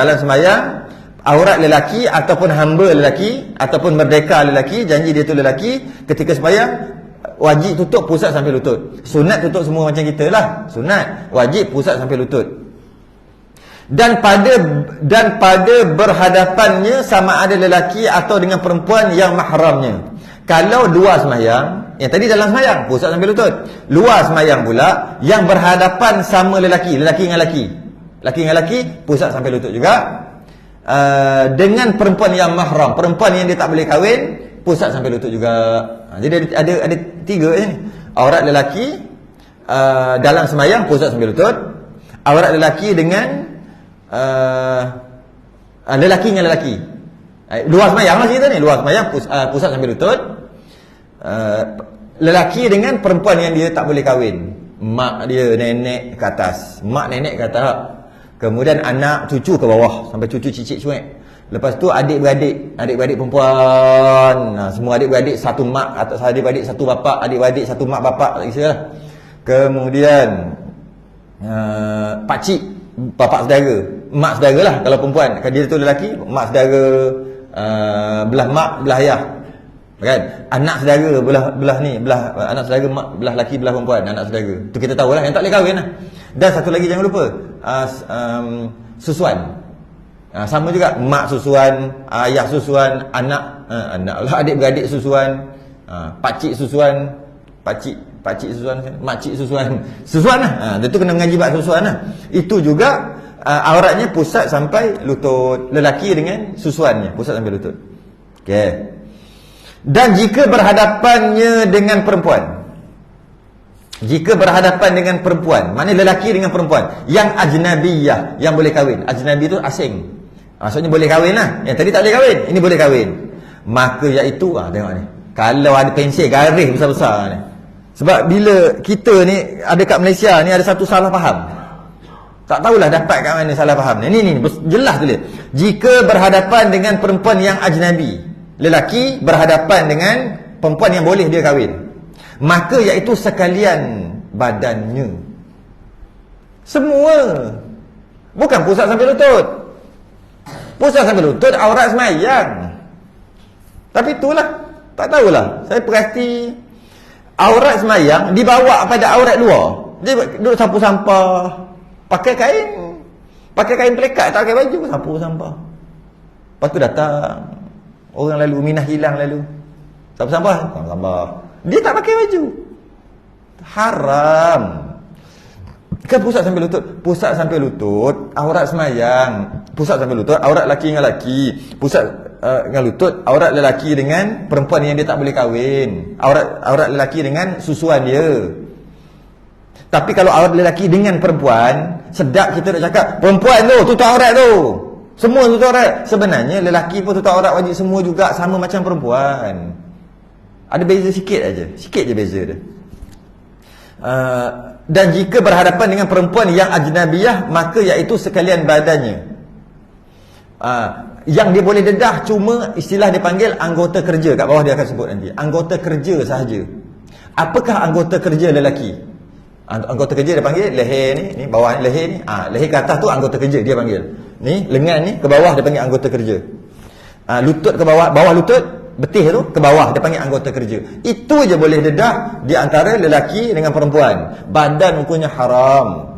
aurat lelaki ataupun hamba lelaki ataupun merdeka lelaki, janji dia tu lelaki, ketika sembahyang wajib tutup pusat sampai lutut. Sunat tutup semua macam kita lah. Sunat, wajib pusat sampai lutut. Dan pada berhadapannya sama ada lelaki atau dengan perempuan yang mahramnya. Kalau dua sembahyang, yang tadi dalam sembahyang pusat sampai lutut. Luar sembahyang pula yang berhadapan sama lelaki dengan lelaki, pusat sampai lutut juga. Dengan perempuan yang mahram, perempuan yang dia tak boleh kahwin, pusat sampai lutut juga. Jadi ada 3 ni. Aurat lelaki dalam sembahyang pusat sampai lutut. Aurat lelaki dengan lelaki dengan lelaki. Luar sembahyang lah cerita ni. Luar sembahyang pusat sampai lutut. Lelaki dengan perempuan yang dia tak boleh kahwin. Mak dia, nenek ke atas, mak nenek ke atas, kemudian anak cucu ke bawah sampai cucu cicit cuek. Lepas tu adik-beradik perempuan, semua adik-beradik satu mak atau adik-beradik satu bapa, adik-beradik satu mak bapa, tak kisahlah. Kemudian pakcik, bapa saudara, mak saudara lah kalau perempuan. Kalau dia tu lelaki, mak saudara, belah mak, belah ayah, kan? Anak saudara belah anak saudara mak, belah laki, belah perempuan, anak saudara. Tu kita tahulah yang tak boleh kahwin lah. Dan satu lagi jangan lupa, susuan. Sama juga, mak susuan, ayah susuan, anak lah, adik-beradik susuan, pakcik susuan, pakcik susuan, makcik susuan lah. Itu kena mengaji bab susuan lah. Itu juga auratnya pusat sampai lutut, lelaki dengan susuannya pusat sampai lutut. Okey. Dan jika berhadapannya dengan perempuan, mana lelaki dengan perempuan yang ajnabiyah, yang boleh kahwin. Ajnabi itu asing, maksudnya boleh kahwin lah. Yang tadi tak boleh kahwin, ini boleh kahwin. Maka iaitu, tengok ni, kalau ada pensil garis besar-besar ni. Sebab bila kita ni ada kat Malaysia ni, ada satu salah faham. Tak tahulah dapat kat mana salah faham ni. Ni jelas tulis. Jika berhadapan dengan perempuan yang ajnabi, lelaki berhadapan dengan perempuan yang boleh dia kahwin, maka iaitu sekalian badannya. Semua. Bukan pusat sampai lutut. Pusat sampai lutut aurat sembahyang. Tapi itulah, tak tahulah. Saya perhati aurat sembahyang dibawa pada aurat luar. Dia duduk sapu sampah, pakai kain pelekat, tak pakai baju, sapu sampah. Lepas tu datang orang lalu, minah hilang lalu, sapu sampah. Dia tak pakai baju. Haram. Kan pusat sampai lutut aurat sembahyang, pusat sampai lutut aurat laki dengan laki, pusat dengan lutut, aurat lelaki dengan perempuan yang dia tak boleh kahwin, aurat lelaki dengan susuan dia. Tapi kalau aurat lelaki dengan perempuan, sedap kita nak cakap perempuan tu tutup aurat tu, semua tutup aurat. Sebenarnya lelaki pun tutup aurat wajib semua juga, sama macam perempuan. Ada beza sikit aja, sikit je beza dia. Dan jika berhadapan dengan perempuan yang ajnabiyah, maka iaitu sekalian badannya. Yang dia boleh dedah cuma istilah dia panggil anggota kerja. Kat bawah dia akan sebut nanti, anggota kerja sahaja. Apakah anggota kerja lelaki? Anggota kerja dia panggil leher ni bawah ni, leher ni, leher ke atas tu anggota kerja dia panggil. Ni lengan ni ke bawah dia panggil anggota kerja. Lutut ke bawah, bawah lutut, betih tu ke bawah dia panggil anggota kerja. Itu je boleh dedah di antara lelaki dengan perempuan. Badan hukumnya haram.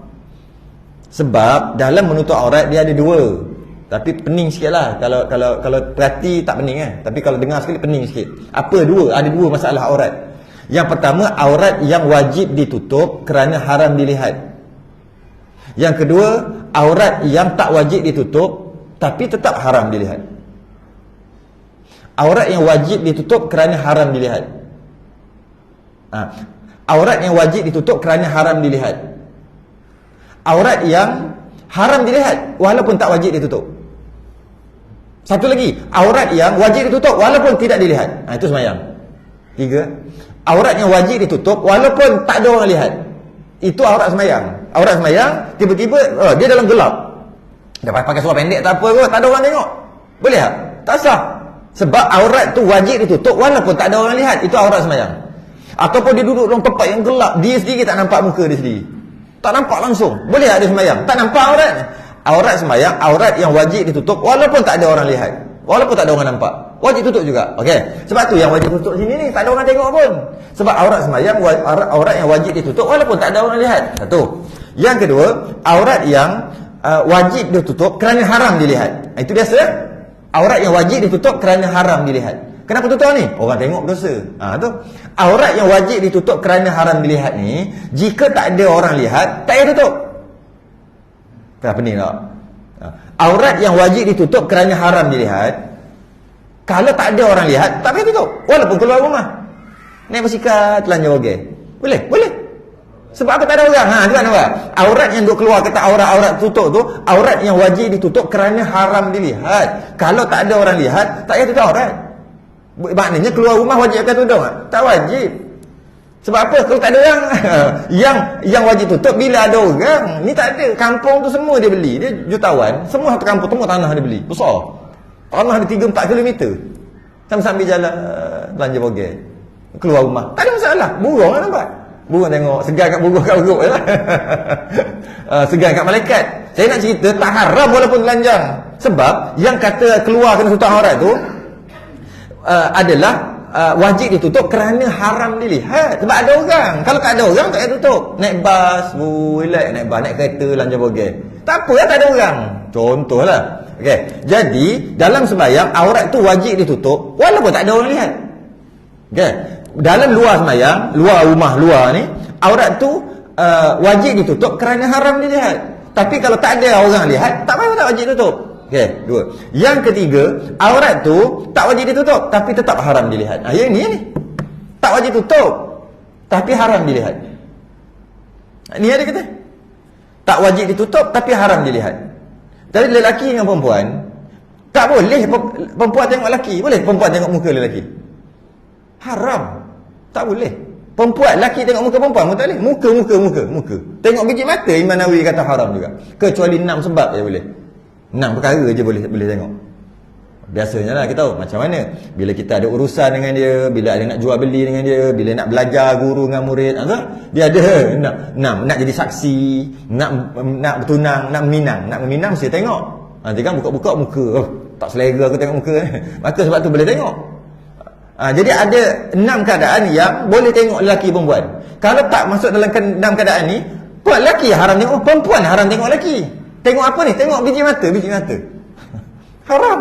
Sebab dalam menutup aurat dia ada dua. Tapi pening sikitlah, kalau perhati tak pening tapi kalau dengar sekali pening sikit. Apa dua? Ada dua masalah aurat. Yang pertama, aurat yang wajib ditutup kerana haram dilihat. Yang kedua, aurat yang tak wajib ditutup tapi tetap haram dilihat. Aurat yang wajib ditutup kerana haram dilihat. Aurat yang wajib ditutup kerana haram dilihat. Aurat yang haram dilihat walaupun tak wajib ditutup. Satu lagi, aurat yang wajib ditutup walaupun tidak dilihat. Itu sembahyang. 3. Aurat yang wajib ditutup walaupun tak ada orang lihat. Itu aurat sembahyang. Aurat sembahyang tiba-tiba dia dalam gelap. Dia pakai seluar pendek tak apa kot, tak ada orang tengok. Boleh tak? Tak sah. Sebab aurat tu wajib ditutup walaupun tak ada orang lihat. Itu aurat sembahyang. Ataupun dia duduk dalam tempat yang gelap, dia sendiri tak nampak muka dia sendiri, tak nampak langsung. Boleh tak dia sembahyang? Tak nampak aurat. Aurat sembahyang, aurat yang wajib ditutup walaupun tak ada orang lihat, walaupun tak ada orang nampak, wajib tutup juga. Okey. Sebab tu yang wajib tutup sini ni tak ada orang tengok pun. Sebab aurat sembahyang, aurat yang wajib ditutup walaupun tak ada orang lihat. Satu. Yang kedua, aurat yang wajib ditutup kerana haram dilihat. Itu biasa. Aurat yang wajib ditutup kerana haram dilihat. Kenapa tutup ni? Orang tengok dosa. Tu. Aurat yang wajib ditutup kerana haram dilihat ni, jika tak ada orang lihat, tak payah tutup. Dah pening tak? Aurat yang wajib ditutup kerana haram dilihat, kalau tak ada orang lihat, tak payah tutup. Walaupun keluar rumah, naik basikal, telanjang bogel, boleh? Boleh. Sebab apa tak ada orang? Tuan nampak? Aurat yang duk keluar kata aurat tutup tu, aurat yang wajib ditutup kerana haram dilihat. Kalau tak ada orang lihat, tak payah tutup aurat. Maknanya keluar rumah wajib akan tutup tak? Tak wajib. Sebab apa? Kalau tak ada orang yang wajib tutup bila ada orang. Ni tak ada. Kampung tu semua dia beli. Dia jutawan. Semua satu kampung, semua tanah dia beli. Besar. Tanah ada 3-4 kilometer. Sambil jalan belanja bogel, keluar rumah, tak ada masalah. Burung lah nampak. Burung tengok, segar kat burung kat urut lah. Segar kat malaikat. Saya nak cerita tak haram walaupun telanjang. Sebab yang kata keluar kena tutup aurat tu adalah wajib ditutup kerana haram dilihat. Sebab ada orang. Kalau tak ada orang, tak payah tutup. Naik bas, relax, naik bas, naik kereta, belanja bogel, tak apa lah, tak ada orang. Contohlah. Okay. Jadi dalam sembahyang, aurat tu wajib ditutup walaupun tak ada orang lihat. Okay. Dalam luar sembahyang, luar rumah, luar ni, aurat tu wajib ditutup kerana haram dilihat. Tapi kalau tak ada orang lihat, tak payah tak wajib tutup. Okey, 2. Yang ketiga, aurat tu tak wajib ditutup tapi tetap haram dilihat. Yang ni tak wajib tutup tapi haram dilihat. Ni ada kata tak wajib ditutup tapi haram dilihat. Jadi lelaki dengan perempuan tak boleh perempuan tengok lelaki. Boleh perempuan tengok muka lelaki? Haram. Tak boleh. Perempuan, lelaki tengok muka perempuan pun tak boleh. Muka. Tengok biji mata, Imam Nawawi kata haram juga. Kecuali 6 sebab je boleh. 6 perkara je boleh tengok. Biasanya lah kita tahu macam mana. Bila kita ada urusan dengan dia, bila ada nak jual beli dengan dia, bila nak belajar guru dengan murid, dia ada nak jadi saksi, nak bertunang, nak meminang mesti tengok. Nanti kan buka-buka muka, tak selera aku tengok muka. Maka sebab tu boleh tengok. Jadi ada 6 keadaan yang boleh tengok lelaki perempuan. Kalau tak masuk dalam 6 keadaan ni, lelaki haram tengok perempuan, haram tengok lelaki. Tengok apa ni? Tengok biji mata. Haram.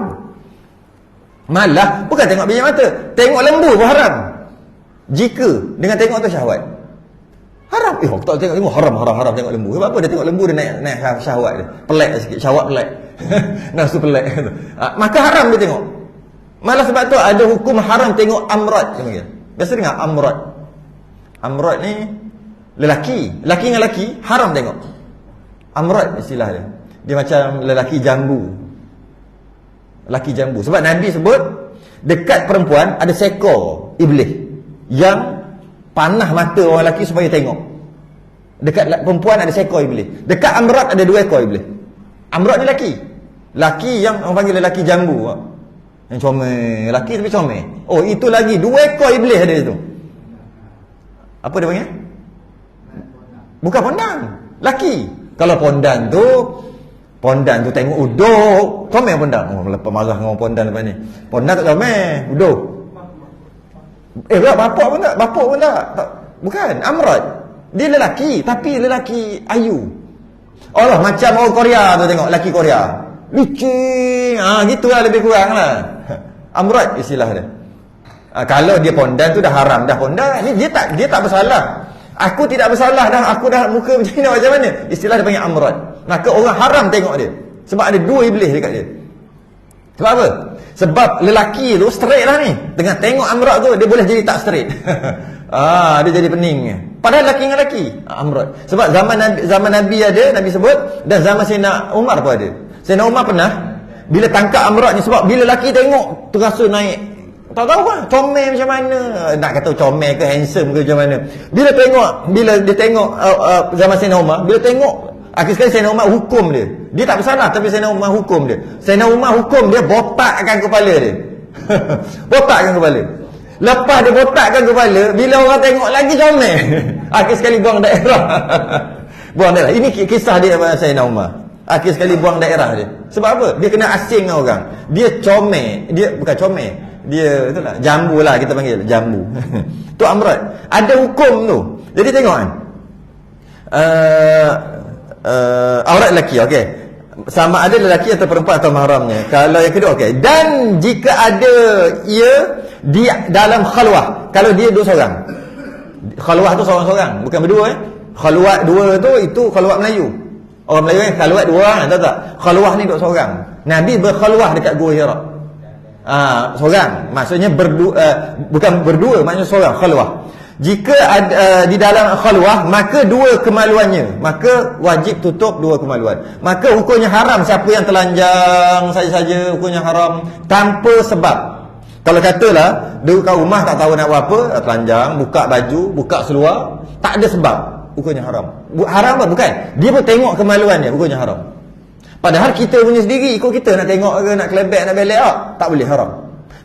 Malah bukan tengok biji mata, tengok lembu pun haram. Jika dengan tengok tu syahwat, haram. Aku tak tengok haram tengok lembu. Sebab apa? Dia tengok lembu dia naik syahwat dia. Pelik sikit, syahwat pelik. Nafsu pelik. Maka haram dia tengok. Malah sebab tu ada hukum haram tengok amrat. Biasa dengar amrat. Amrat ni lelaki. Lelaki dengan lelaki haram tengok. Amrat istilah dia. Dia macam lelaki jambu. Lelaki jambu. Sebab Nabi sebut dekat perempuan ada seekor iblis yang panah mata orang lelaki supaya tengok. Dekat perempuan ada seekor iblis. Dekat amrat ada 2 ekor iblis. Amrat ni lelaki. Lelaki yang orang panggil lelaki jambu. Yang comel. Lelaki tapi comel. Oh, itu lagi 2 ekor iblis ada situ. Apa dia panggil? Bukan pondan. Lelaki. Kalau pondan tu tengok uduk. Comel pondan. Oh, lepas marah dengan orang pondan lepas ni. Pondan tak comel. Uduk. Bapak pun tak. Bukan. Amrat. Dia lelaki. Tapi lelaki ayu. Allah macam orang Korea tu tengok. Lelaki Korea. Licin. Gitulah lebih kurang lah. Amrat istilah dia. Kalau dia pondan tu dah haram. Dah pondan. Ni dia tak bersalah. Aku tidak bersalah dah. Aku dah muka macam ni macam mana. Istilah dia panggil amrat. Maka orang haram tengok dia. Sebab ada 2 iblis dekat dia. Sebab apa? Sebab lelaki tu straight lah ni. Tengah tengok amrat tu dia boleh jadi tak straight. Dia jadi pening. Padahal lelaki dengan lelaki. Amrat. Sebab zaman Nabi ada, Nabi sebut, dan zaman Sayyidina Umar pun ada. Sayyidina Umar pernah bila tangkap amrat ni, sebab bila lelaki tengok terasa naik. Tak tahu lah comel macam mana. Nak kata comel ke handsome ke macam mana. Bila dia tengok zaman Sayyidina Umar, bila tengok akhir sekali Sayyidina Umar hukum dia. Dia tak bersalah tapi Sayyidina Umar hukum dia. Sayyidina Umar hukum dia botakkan kepala dia. Botakkan kepala. Lepas dia botakkan kepala, bila orang tengok lagi comel. Akhir sekali buang daerah. Buang daerah. Ini kisah dia Sayyidina Umar. Akhir sekali buang daerah dia. Sebab apa? Dia kena asing dengan orang. Dia comel. Dia bukan comel. Dia itulah jambu lah kita panggil. Jambu. Tu amrat. Ada hukum tu. Jadi tengok kan. Aurat lelaki, okey. Sama ada lelaki atau perempuan atau mahramnya. Kalau yang kedua, okey. Dan jika ada ia di dalam khalwah. Kalau dia dua seorang. Khalwah tu seorang-seorang, bukan berdua Khalwat dua tu itu khalwat Melayu. Orang Melayu kan khalwat dua orang, tahu tak? Khalwah ni duk seorang. Nabi berkhalwah dekat Gua Hira. Seorang. Maksudnya bukan berdua, maksudnya seorang khalwah. Jika ada di dalam khalwah, maka 2 kemaluannya, maka wajib tutup 2 kemaluan. Maka hukumnya haram siapa yang telanjang saja-saja, hukumnya haram tanpa sebab. Kalau katalah duduk kat rumah tak tahu nak buat apa, telanjang, buka baju, buka seluar, tak ada sebab, hukumnya haram. Haram apa? Bukan. Dia pun tengok kemaluannya, hukumnya haram. Padahal kita punya sendiri, ikut kita nak tengok ke, nak kelebek, nak belek, tak boleh, haram.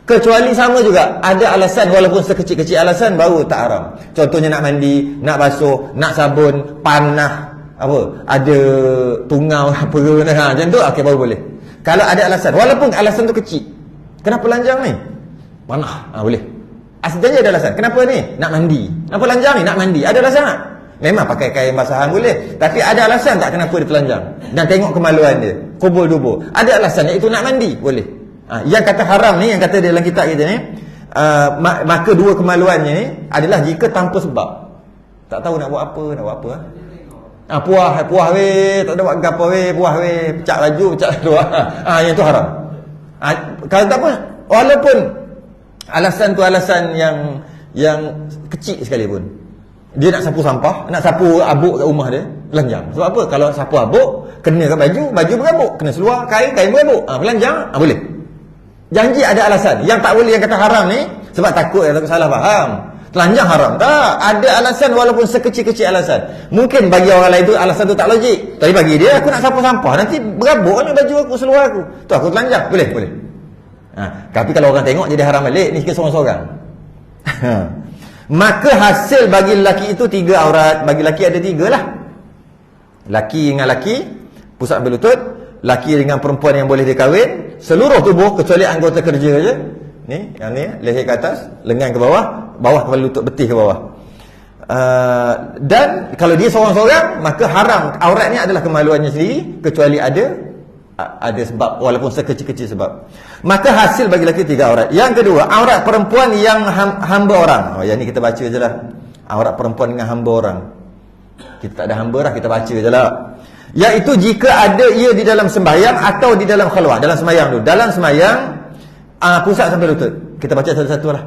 Kecuali sama juga, ada alasan, walaupun sekecil-kecil alasan, baru tak haram. Contohnya nak mandi, nak basuh, nak sabun, panah, ada tungau apa ke, macam tu, okey, baru boleh. Kalau ada alasan, walaupun alasan tu kecil. Kenapa lanjang ni? Panah, boleh. Asalnya ada alasan. Kenapa ni? Nak mandi. Kenapa lanjang ni? Nak mandi. Ada alasan tak? Memang pakai kain basahan boleh. Tapi ada alasan tak kenapa dia telanjang? Dan tengok kemaluan dia. Kubur-dubur. Ada alasan, iaitu nak mandi. Boleh. Yang kata haram ni, yang kata dalam kitab kita ni, maka 2 kemaluannya ni adalah jika tanpa sebab. Tak tahu nak buat apa. Puah weh, tak ada buat apa weh, puah weh, pecah baju, pecah luar. Yang tu haram. Kalau tak apa, walaupun alasan tu alasan yang kecil sekalipun. Dia nak sapu sampah, nak sapu abuk kat rumah dia, telanjang. Sebab apa? Kalau sapu abuk, kena kat baju berabuk. Kena seluar, kain berabuk. Telanjang, boleh. Janji ada alasan. Yang tak boleh, yang kata haram ni, sebab takut salah faham. Telanjang haram. Tak, ada alasan walaupun sekecil-kecil alasan. Mungkin bagi orang lain tu alasan tu tak logik. Tapi bagi dia, aku nak sapu sampah, nanti berabuk kan baju aku, seluar aku. Tu aku telanjang. Boleh. Tapi kalau orang tengok jadi haram balik, ni sikit seorang-seorang. Maka hasil bagi lelaki itu 3 aurat. Bagi lelaki ada 3 lah. Lelaki dengan lelaki, pusat sampai lutut. Lelaki dengan perempuan yang boleh dikahwin, seluruh tubuh kecuali anggota kerja je. Ni, yang ni, leher ke atas, lengan ke bawah, bawah kepala lutut, betih ke bawah. Dan kalau dia seorang-seorang, maka haram. Auratnya adalah kemaluannya sendiri, kecuali ada sebab, walaupun sekecil-kecil sebab. Maka hasil bagi lelaki 3 aurat. Yang kedua, aurat perempuan yang hamba orang. Yang ni kita baca je lah. Aurat perempuan dengan hamba orang. Kita tak ada hamba lah, kita baca je lah. Iaitu jika ada ia di dalam sembahyang atau di dalam khalwah. Dalam sembahyang tu. Dalam sembahyang, Pusat sampai lutut. Kita baca satu-satu lah.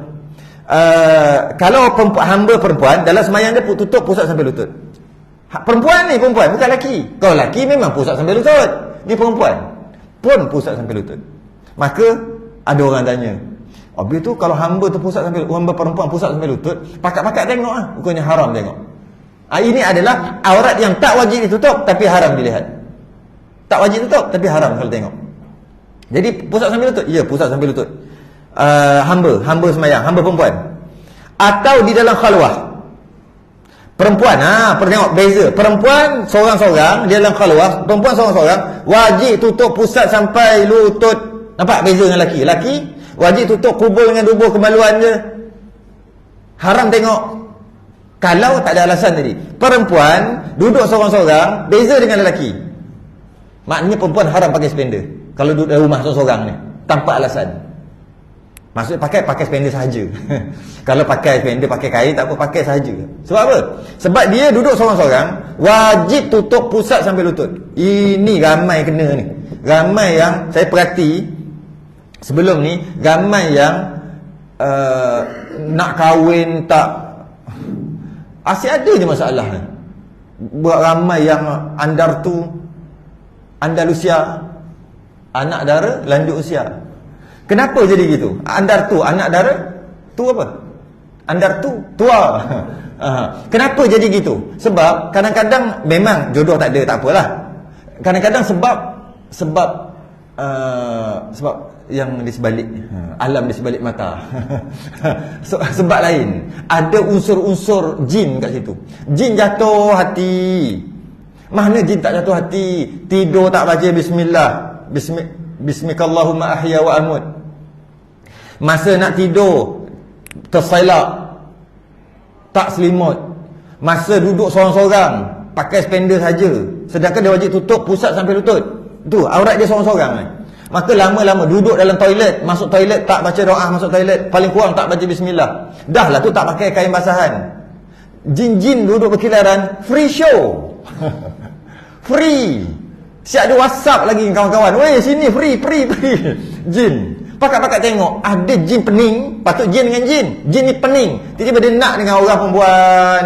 Kalau hamba perempuan, dalam semayang dia tutup pusat sampai lutut. Perempuan ni perempuan, bukan lelaki. Kalau lelaki memang pusat sampai lutut. Ni perempuan pun pusat sampai lutut. Maka ada orang tanya, habis tu kalau hamba tu hamba perempuan pusat sampai lutut, pakat-pakat tengok lah. Bukannya haram tengok. Ini adalah aurat yang tak wajib ditutup tapi haram dilihat. Tak wajib tutup tapi haram kalau tengok. Jadi pusat sampai lutut? Ya, pusat sampai lutut. Hamba semayang, hamba perempuan. Atau di dalam khalwah. Perempuan, tengok beza. Perempuan seorang-seorang, di dalam khalwah, perempuan seorang-seorang wajib tutup pusat sampai lutut. Nampak beza dengan lelaki? Lelaki wajib tutup kubul dengan dubur kemaluan je. Haram tengok. Kalau tak ada alasan tadi. Perempuan duduk seorang-seorang, beza dengan lelaki. Maknanya perempuan haram pakai spender kalau duduk dalam rumah seorang-seorang ni, tanpa alasan. Maksudnya pakai spender sahaja. Kalau pakai spender, pakai kain, tak apa, pakai sahaja. Sebab apa? Sebab dia duduk seorang-seorang, wajib tutup pusat sampai lutut. Ini ramai kena ni. Ramai yang saya perhati sebelum ni, ramai yang nak kahwin tak, asyik ada je masalah ni. Buat ramai yang Andalusia, anak dara lanjut usia. Kenapa jadi gitu? Andar tu, anak dara tu apa? Andar tu tua. Kenapa jadi gitu? Sebab kadang-kadang memang jodoh tak ada, tak apalah. Kadang-kadang sebab yang di sebalik alam di sebalik mata. Sebab lain. Ada unsur-unsur jin kat situ. Jin jatuh hati. Mana jin tak jatuh hati? Tidur tak baca bismillah. Bismikallahumma ahya wa amut. Masa nak tidur terselak, tak selimut. Masa duduk seorang-seorang, pakai spender saja. Sedangkan dia wajib tutup pusat sampai lutut. Tu aurat dia seorang-seorang ni. Maka lama-lama duduk dalam toilet, masuk toilet tak baca doa masuk toilet, paling kurang tak baca bismillah. Dah lah tu tak pakai kain basahan. Jin-jin duduk berkeliaran, free show. Free. Siap ada WhatsApp lagi kawan-kawan. Weh, sini free. Jin. Pakat-pakat tengok, ada jin pening, patut jin dengan jin. Jin ni pening, tiba-tiba dia nak dengan orang perempuan.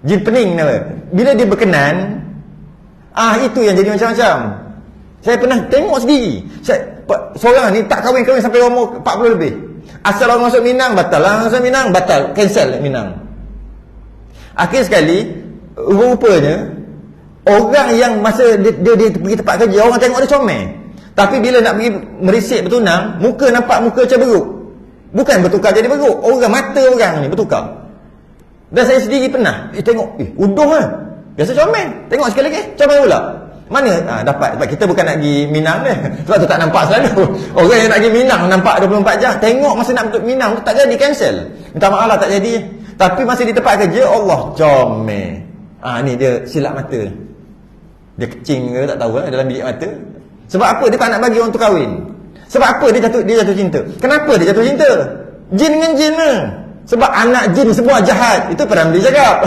Jin pening ni. Bila dia berkenan, itu yang jadi macam-macam. Saya pernah tengok sendiri. Seorang ni tak kahwin-kahwin sampai umur 40 lebih. Asal orang masuk Minang, batal lah. Masuk Minang, batal. Cancel Minang. Akhir sekali, rupanya orang yang masa dia pergi tempat kerja, orang tengok dia comel. Tapi bila nak pergi merisik bertunang, muka nampak muka macam beruk. Bukan bertukar jadi beruk. Orang mata orang ni bertukar. Dan saya sendiri pernah tengok, uduh lah. Biasa comel. Tengok sekali lagi, comel pula. Mana? Dapat. Sebab kita bukan nak pergi Minang ni. Sebab tu tak nampak selalu. Orang yang nak pergi Minang nampak 24 jam. Tengok masa nak Minang tu tak jadi, cancel. Minta maaf lah tak jadi. Tapi masa di tempat kerja, Allah comel. Ni dia silap mata. Dia kecing ke tak tahu lah dalam bilik mata. Sebab apa dia tak nak bagi orang tu kahwin? Sebab apa dia jatuh cinta? Kenapa dia jatuh cinta? Jin dengan jin lah. Sebab anak jin semua jahat. Itu Ramli cakap.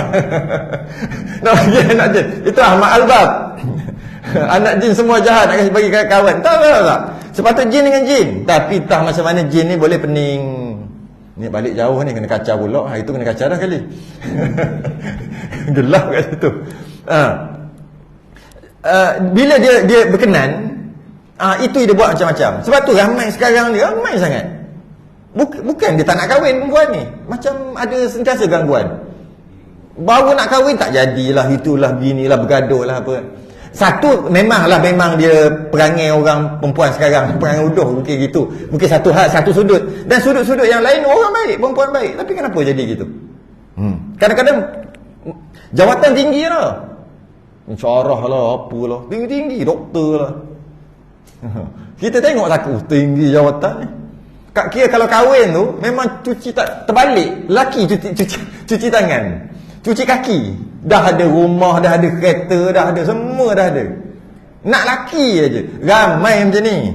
Nak bagi anak jin. Itu Ahmad Albab. Anak jin semua jahat, nak kasi bagi kawan. Tak. Sepatut jin dengan jin. Tapi tak macam mana jin ni boleh pening. Ni balik jauh ni, kena kacau pula. Itu kena kacau dah kali. Gelap kat situ. Bila dia berkenan, itu dia buat macam-macam. Sebab tu ramai sekarang ni, ramai sangat. Bukan dia tak nak kahwin perempuan ni. Macam ada sentiasa gangguan. Baru nak kahwin tak jadilah, itulah, binilah, bergaduh lah apa. Satu, memang dia perangai orang perempuan sekarang, perangai uduh, mungkin gitu. Mungkin satu hal, satu sudut. Dan sudut-sudut yang lain, orang baik, perempuan baik. Tapi kenapa jadi gitu? Kadang-kadang jawatan tinggi lah. Syarah lah, apalah. Tinggi-tinggi, doktor lah. Kita tengok takut tinggi jawatan ni. Kira kalau kahwin tu memang cuci tak terbalik. Lelaki cuci tangan, cuci kaki. Dah ada rumah, dah ada kereta, dah ada semua, dah ada. Nak laki aja. Ramai macam ni.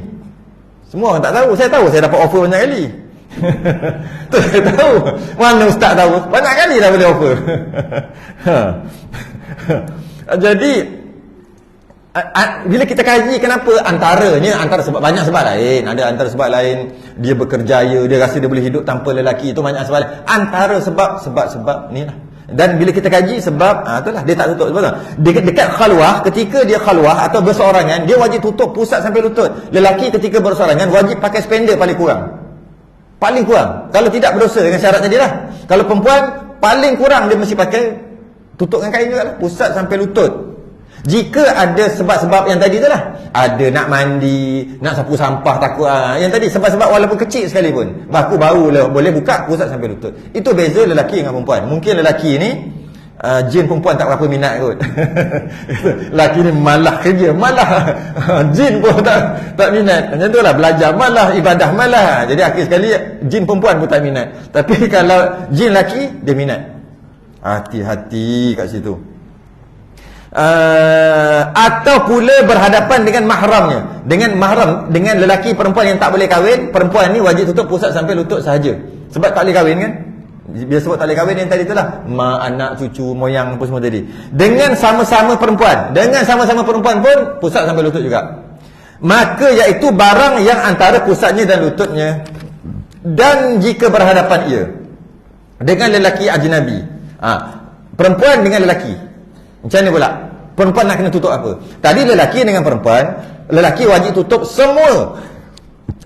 Semua orang tak tahu. Saya tahu, saya dapat offer banyak kali. Tu saya tahu. Mana ustaz tahu? Banyak kali dah boleh offer. Jadi Bila kita kaji kenapa antara sebab, banyak sebab lain. Ada antara sebab lain, dia berkerjaya, dia rasa dia boleh hidup tanpa lelaki, itu banyak sebab lain. Antara sebab ni lah. Dan bila kita kaji sebab, itulah dia tak tutup. Betul. Dekat khalwah, ketika dia khalwah atau berseorangan, dia wajib tutup pusat sampai lutut. Lelaki ketika berseorangan wajib pakai spender paling kurang. Paling kurang. Kalau tidak berdosa dengan syarat tadi lah. Kalau perempuan, paling kurang dia mesti pakai tutup dengan kain juga lah, pusat sampai lutut. Jika ada sebab-sebab yang tadi tu lah, ada nak mandi, nak sapu sampah takut, yang tadi sebab-sebab walaupun kecil sekalipun, baru lah boleh buka pusat sampai lutut. Itu beza lelaki dengan perempuan. Mungkin lelaki ni jin perempuan tak berapa minat kot. Lelaki ni malah kerja, malah jin pun tak minat. Macam tu lah, belajar malah, ibadah malah. Jadi akhir sekali jin perempuan pun tak minat. Tapi kalau jin lelaki, dia minat. Hati-hati kat situ. Atau pula berhadapan dengan mahramnya, dengan lelaki perempuan yang tak boleh kahwin. Perempuan ni wajib tutup pusat sampai lutut sahaja. Sebab tak boleh kahwin kan. Bila sebut tak boleh kahwin yang tadi tu lah, mak, anak, cucu, moyang apa semua tadi. Dengan sama-sama perempuan pun pusat sampai lutut juga. Maka iaitu barang yang antara pusatnya dan lututnya. Dan jika berhadapan ia dengan lelaki ajnabi, perempuan dengan lelaki, macam ni pula, perempuan nak kena tutup apa? Tadi lelaki dengan perempuan, lelaki wajib tutup semua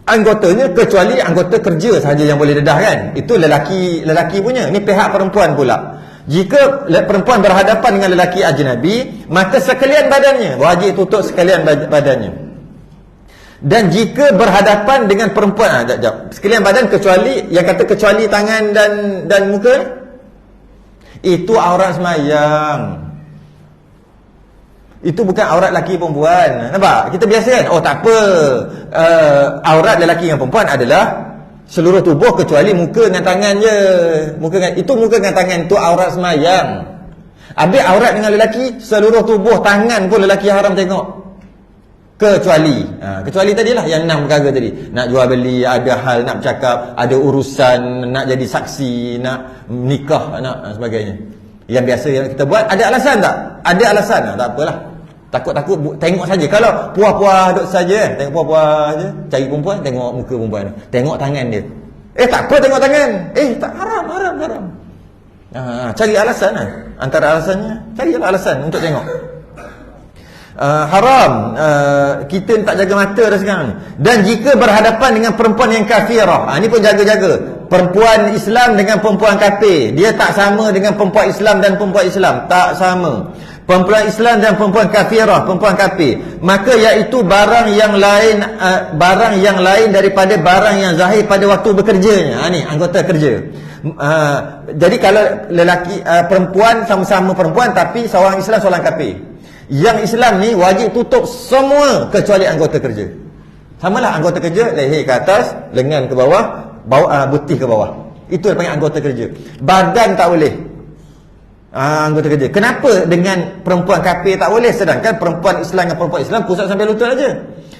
anggotanya kecuali anggota kerja sahaja yang boleh dedah kan. Itu lelaki punya. Ni pihak perempuan pula. Jika perempuan berhadapan dengan lelaki ajnabi, maka sekalian badannya wajib tutup sekalian badannya. Dan jika berhadapan dengan perempuan, sekalian badan kecuali, yang kata kecuali tangan dan muka, itu aurat semayang. Itu bukan aurat lelaki perempuan. Nampak? Kita biasa kan? Oh tak apa, aurat lelaki dengan perempuan adalah seluruh tubuh kecuali muka dengan tangan je. Muka dengan tangan itu aurat semayang. Habis aurat dengan lelaki, seluruh tubuh, tangan pun lelaki haram tengok. Kecuali tadilah yang 6 perkara tadi. Nak jual beli, ada hal nak bercakap, ada urusan nak jadi saksi, nak nikah, nak sebagainya. Yang biasa yang kita buat, ada alasan tak? Ada alasan, tak apalah. Takut-takut tengok saja. Kalau puas-puas duduk saja, tengok puas-puas saja, cari perempuan, tengok muka perempuan, tengok tangan dia. Tak apa tengok tangan. Tak, haram. Cari alasan lah. Antara alasannya, carilah alasan untuk tengok. Haram. Kita tak jaga mata dah sekarang ni. Dan jika berhadapan dengan perempuan yang kafirah, ni pun jaga-jaga. Perempuan Islam dengan perempuan kafir, dia tak sama dengan perempuan Islam dan perempuan Islam. Tak sama. Perempuan Islam dan perempuan kafirah, perempuan kafir, maka iaitu barang yang lain daripada barang yang zahir pada waktu bekerjanya. Ni anggota kerja. Jadi kalau lelaki, perempuan sama-sama perempuan, tapi seorang Islam, seorang kafir. Yang Islam ni wajib tutup semua kecuali anggota kerja. Samalah anggota kerja, leher ke atas, lengan ke bawah, betis ke bawah. Itu dipanggil anggota kerja. Badan tak boleh. Anggota kerja. Kenapa dengan perempuan kafir tak boleh, sedangkan perempuan Islam dengan perempuan Islam pusat sampai lutut aja?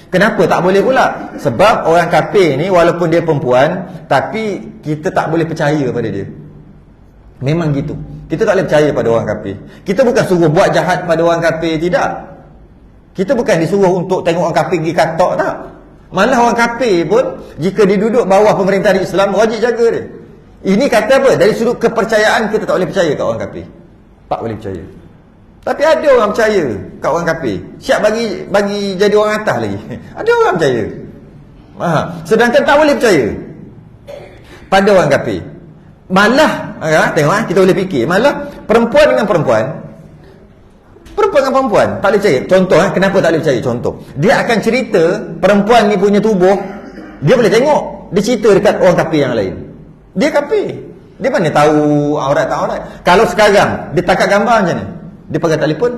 Kenapa tak boleh pula? Sebab orang kafir ni walaupun dia perempuan, tapi kita tak boleh percaya pada dia. Memang gitu. Kita tak boleh percaya pada orang kafir. Kita bukan suruh buat jahat pada orang kafir, tidak. Kita bukan disuruh untuk tengok orang kafir pergi katok, tak. Malah orang kafir pun, jika dia duduk bawah pemerintahan Islam, wajib jaga dia. Ini kata apa? Dari sudut kepercayaan, kita tak boleh percaya kat orang kafir. Tak boleh percaya. Tapi ada orang percaya kat orang kafir. Siap bagi jadi orang atas lagi. Ada orang percaya. Sedangkan tak boleh percaya pada orang kafir. Malah, tengok kita boleh fikir, malah perempuan dengan perempuan tak boleh percaya. Contoh, kenapa tak boleh percaya? Contoh, dia akan cerita perempuan ni punya tubuh, dia boleh tengok, dia cerita dekat orang kafir yang lain. Dia kafir, dia mana tahu aurat tak aurat? Kalau sekarang dia tangkap gambar macam ni, dia pakai telefon,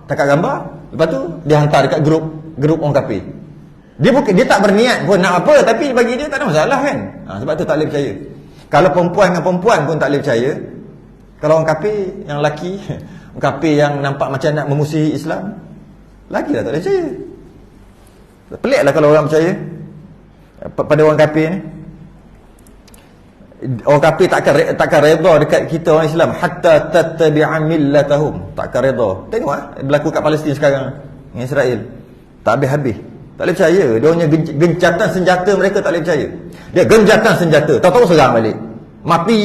tangkap gambar, lepas tu dia hantar dekat grup orang kafir. Dia tak berniat pun nak apa, tapi bagi dia tak ada masalah kan. Sebab tu tak boleh percaya. Kalau perempuan dengan perempuan pun tak boleh percaya. Kalau orang kafir yang lelaki, orang kafir yang nampak macam nak memusuhi Islam, lelaki dah tak boleh percaya. Peliklah kalau orang percaya pada orang kafir ni. Orang kafir takkan redha dekat kita orang Islam hatta tattabi'a millatahum. Takkan redha. Tengok berlaku kat Palestin sekarang. dengan Israel. Tak habis-habis. Tak boleh percaya. Dia punya gencatan senjata mereka tak boleh percaya. Dia gencatan senjata, tahu-tahu serang balik. Mati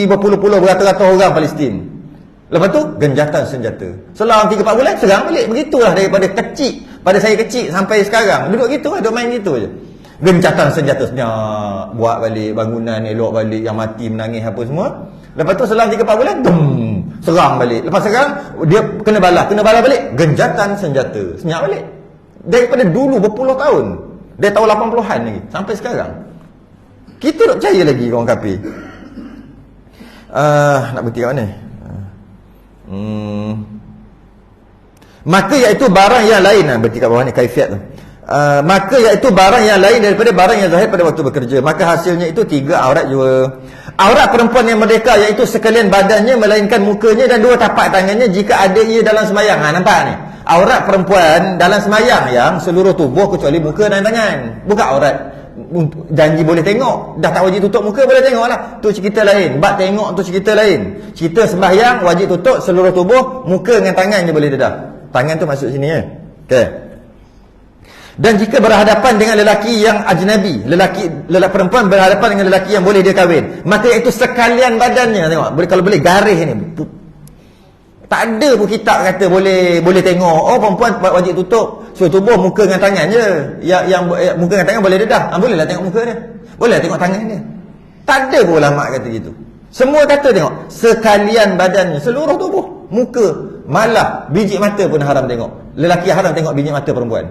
berpuluh-puluh beratus-ratus orang Palestin. Lepas tu genjatan senjata. Selang 3-4 bulan serang balik. Begitulah daripada kecil, pada saya kecil sampai sekarang. Duduk gitu, duduk main gitu je. Gencatan senjata senyap, buat balik bangunan, elok balik, yang mati menangis apa semua. Lepas tu selang 3-4 bulan serang balik. Lepas serang dia kena balas balik. Genjatan senjata, senyap balik. Daripada dulu berpuluh tahun. Dari tahun 80-an lagi sampai sekarang. Kita tak percaya lagi orang kafir. Nak berhenti kat mana? Maka iaitu barang yang lain. Berhenti kat bawah ni, kaifiat tu. Maka iaitu barang yang lain daripada barang yang zahir pada waktu bekerja. Maka hasilnya itu 3 aurat jua. Aurat perempuan yang merdeka iaitu sekalian badannya melainkan mukanya dan 2 tapak tangannya jika ada ia dalam sembahyang. Nampak ni? Aurat perempuan dalam sembahyang yang seluruh tubuh kecuali muka dan tangan. Bukan aurat janji boleh tengok, dah tak wajib tutup muka boleh tengok lah, tu cerita lain. Bab tengok tu cerita lain. Cerita sembahyang wajib tutup seluruh tubuh, muka dengan tangan je boleh dedah. Tangan tu masuk sini ya. Okey. Dan jika berhadapan dengan lelaki yang ajnabi, lelaki perempuan berhadapan dengan lelaki yang boleh dia kahwin, maka itu sekalian badannya, tengok, boleh, kalau boleh garis ni. Tak ada pun kitab kata boleh tengok. Oh, perempuan wajib tutup seluruh tubuh, muka dengan tangan je. Yang muka dengan tangan boleh dedah. Bolehlah tengok muka dia. Bolehlah tengok tangan dia. Tak ada pun ulama kata gitu. Semua kata tengok sekalian badannya, seluruh tubuh, muka, malah biji mata pun haram tengok. Lelaki haram tengok biji mata perempuan.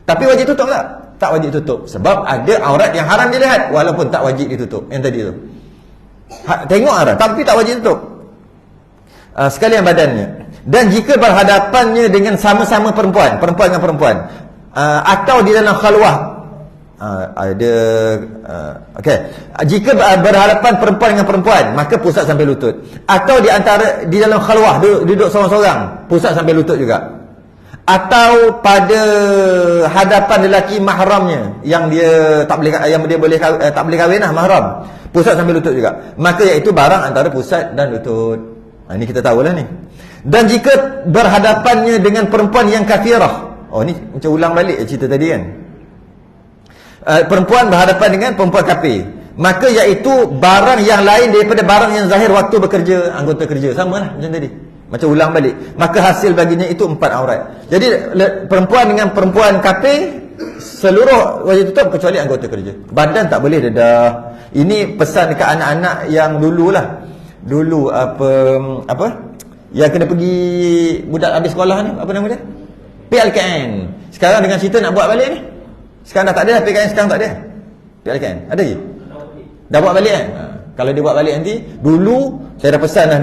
Tapi wajib tutup tak? Tak wajib tutup. Sebab ada aurat yang haram dilihat walaupun tak wajib ditutup. Yang tadi tu. Tengok haram tapi tak wajib tutup. Sekalian badannya. Dan jika berhadapannya dengan sama-sama perempuan dengan perempuan, atau di dalam khalwah, okey, jika berhadapan perempuan dengan perempuan, maka pusat sampai lutut. Atau di dalam khalwah, duduk seorang-seorang, pusat sampai lutut juga. Atau pada hadapan lelaki mahramnya yang dia tak boleh tak boleh kahwin lah, mahram, pusat sampai lutut juga. Maka iaitu barang antara pusat dan lutut. Ini kita tahulah ni. Dan jika berhadapannya dengan perempuan yang kafirah. Oh, ni macam ulang balik cerita tadi kan. Perempuan berhadapan dengan perempuan kafir, maka iaitu barang yang lain daripada barang yang zahir waktu bekerja, anggota kerja. Samalah macam tadi. Macam ulang balik. Maka hasil baginya itu 4 aurat. Jadi perempuan dengan perempuan kafir seluruh wajib tutup kecuali anggota kerja. Badan tak boleh dedah. Ini pesan dekat anak-anak yang dululah. Dulu apa yang kena pergi budak habis sekolah ni, apa nama dia? PLKN. Sekarang dengan cerita nak buat balik ni. Sekarang dah tak ada PLKN, sekarang tak ada. PLKN ada je. Dah buat balik kan? Kalau dia buat balik nanti, dulu saya dah pesan dah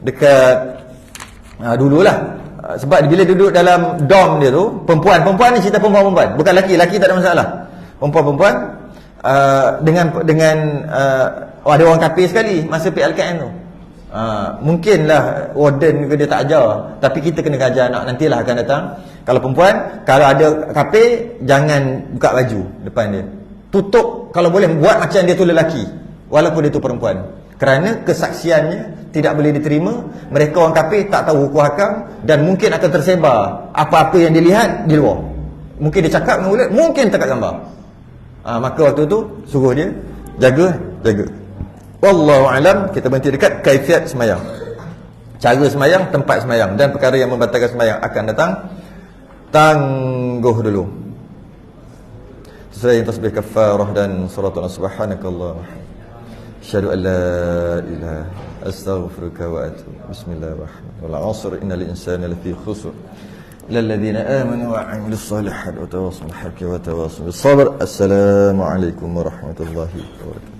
dekat dululah. Sebab bila duduk dalam dorm dia tu, perempuan ni cerita perempuan, bukan laki tak ada masalah. Perempuan dengan ada orang kafir sekali masa PLKN tu. Mungkinlah warden ke dia tak ajar, tapi kita kena ajar anak, nantilah akan datang. Kalau perempuan, kalau ada kafir, jangan buka baju depan dia. Tutup, kalau boleh buat macam dia tu lelaki, walaupun dia tu perempuan. Kerana kesaksiannya tidak boleh diterima. Mereka orang kafir tak tahu hukum hakam, dan mungkin akan tersebar apa-apa yang dilihat di luar. Mungkin dia cakap dengan mulut, mungkin tak gambar. Maka waktu tu suruh dia jaga. Wallahu alam. Kita berhenti dekat kaifiat semayang, cara semayang, tempat semayang, dan perkara yang membatalkan semayang akan datang. Tangguh dulu sesuai tasbih kafarah dan suratul subhanakallah asyhadu an la ilaha astaghfiruka wa atubu. Bismillahirrahmanirrahim. Wal 'asr innal insana lafi khusr illa alladhina amanu wa 'amilus salihati wa tawassaw bil haqqi wa tawassaw bis sabr. Assalamu alaikum warahmatullahi wabarakatuh.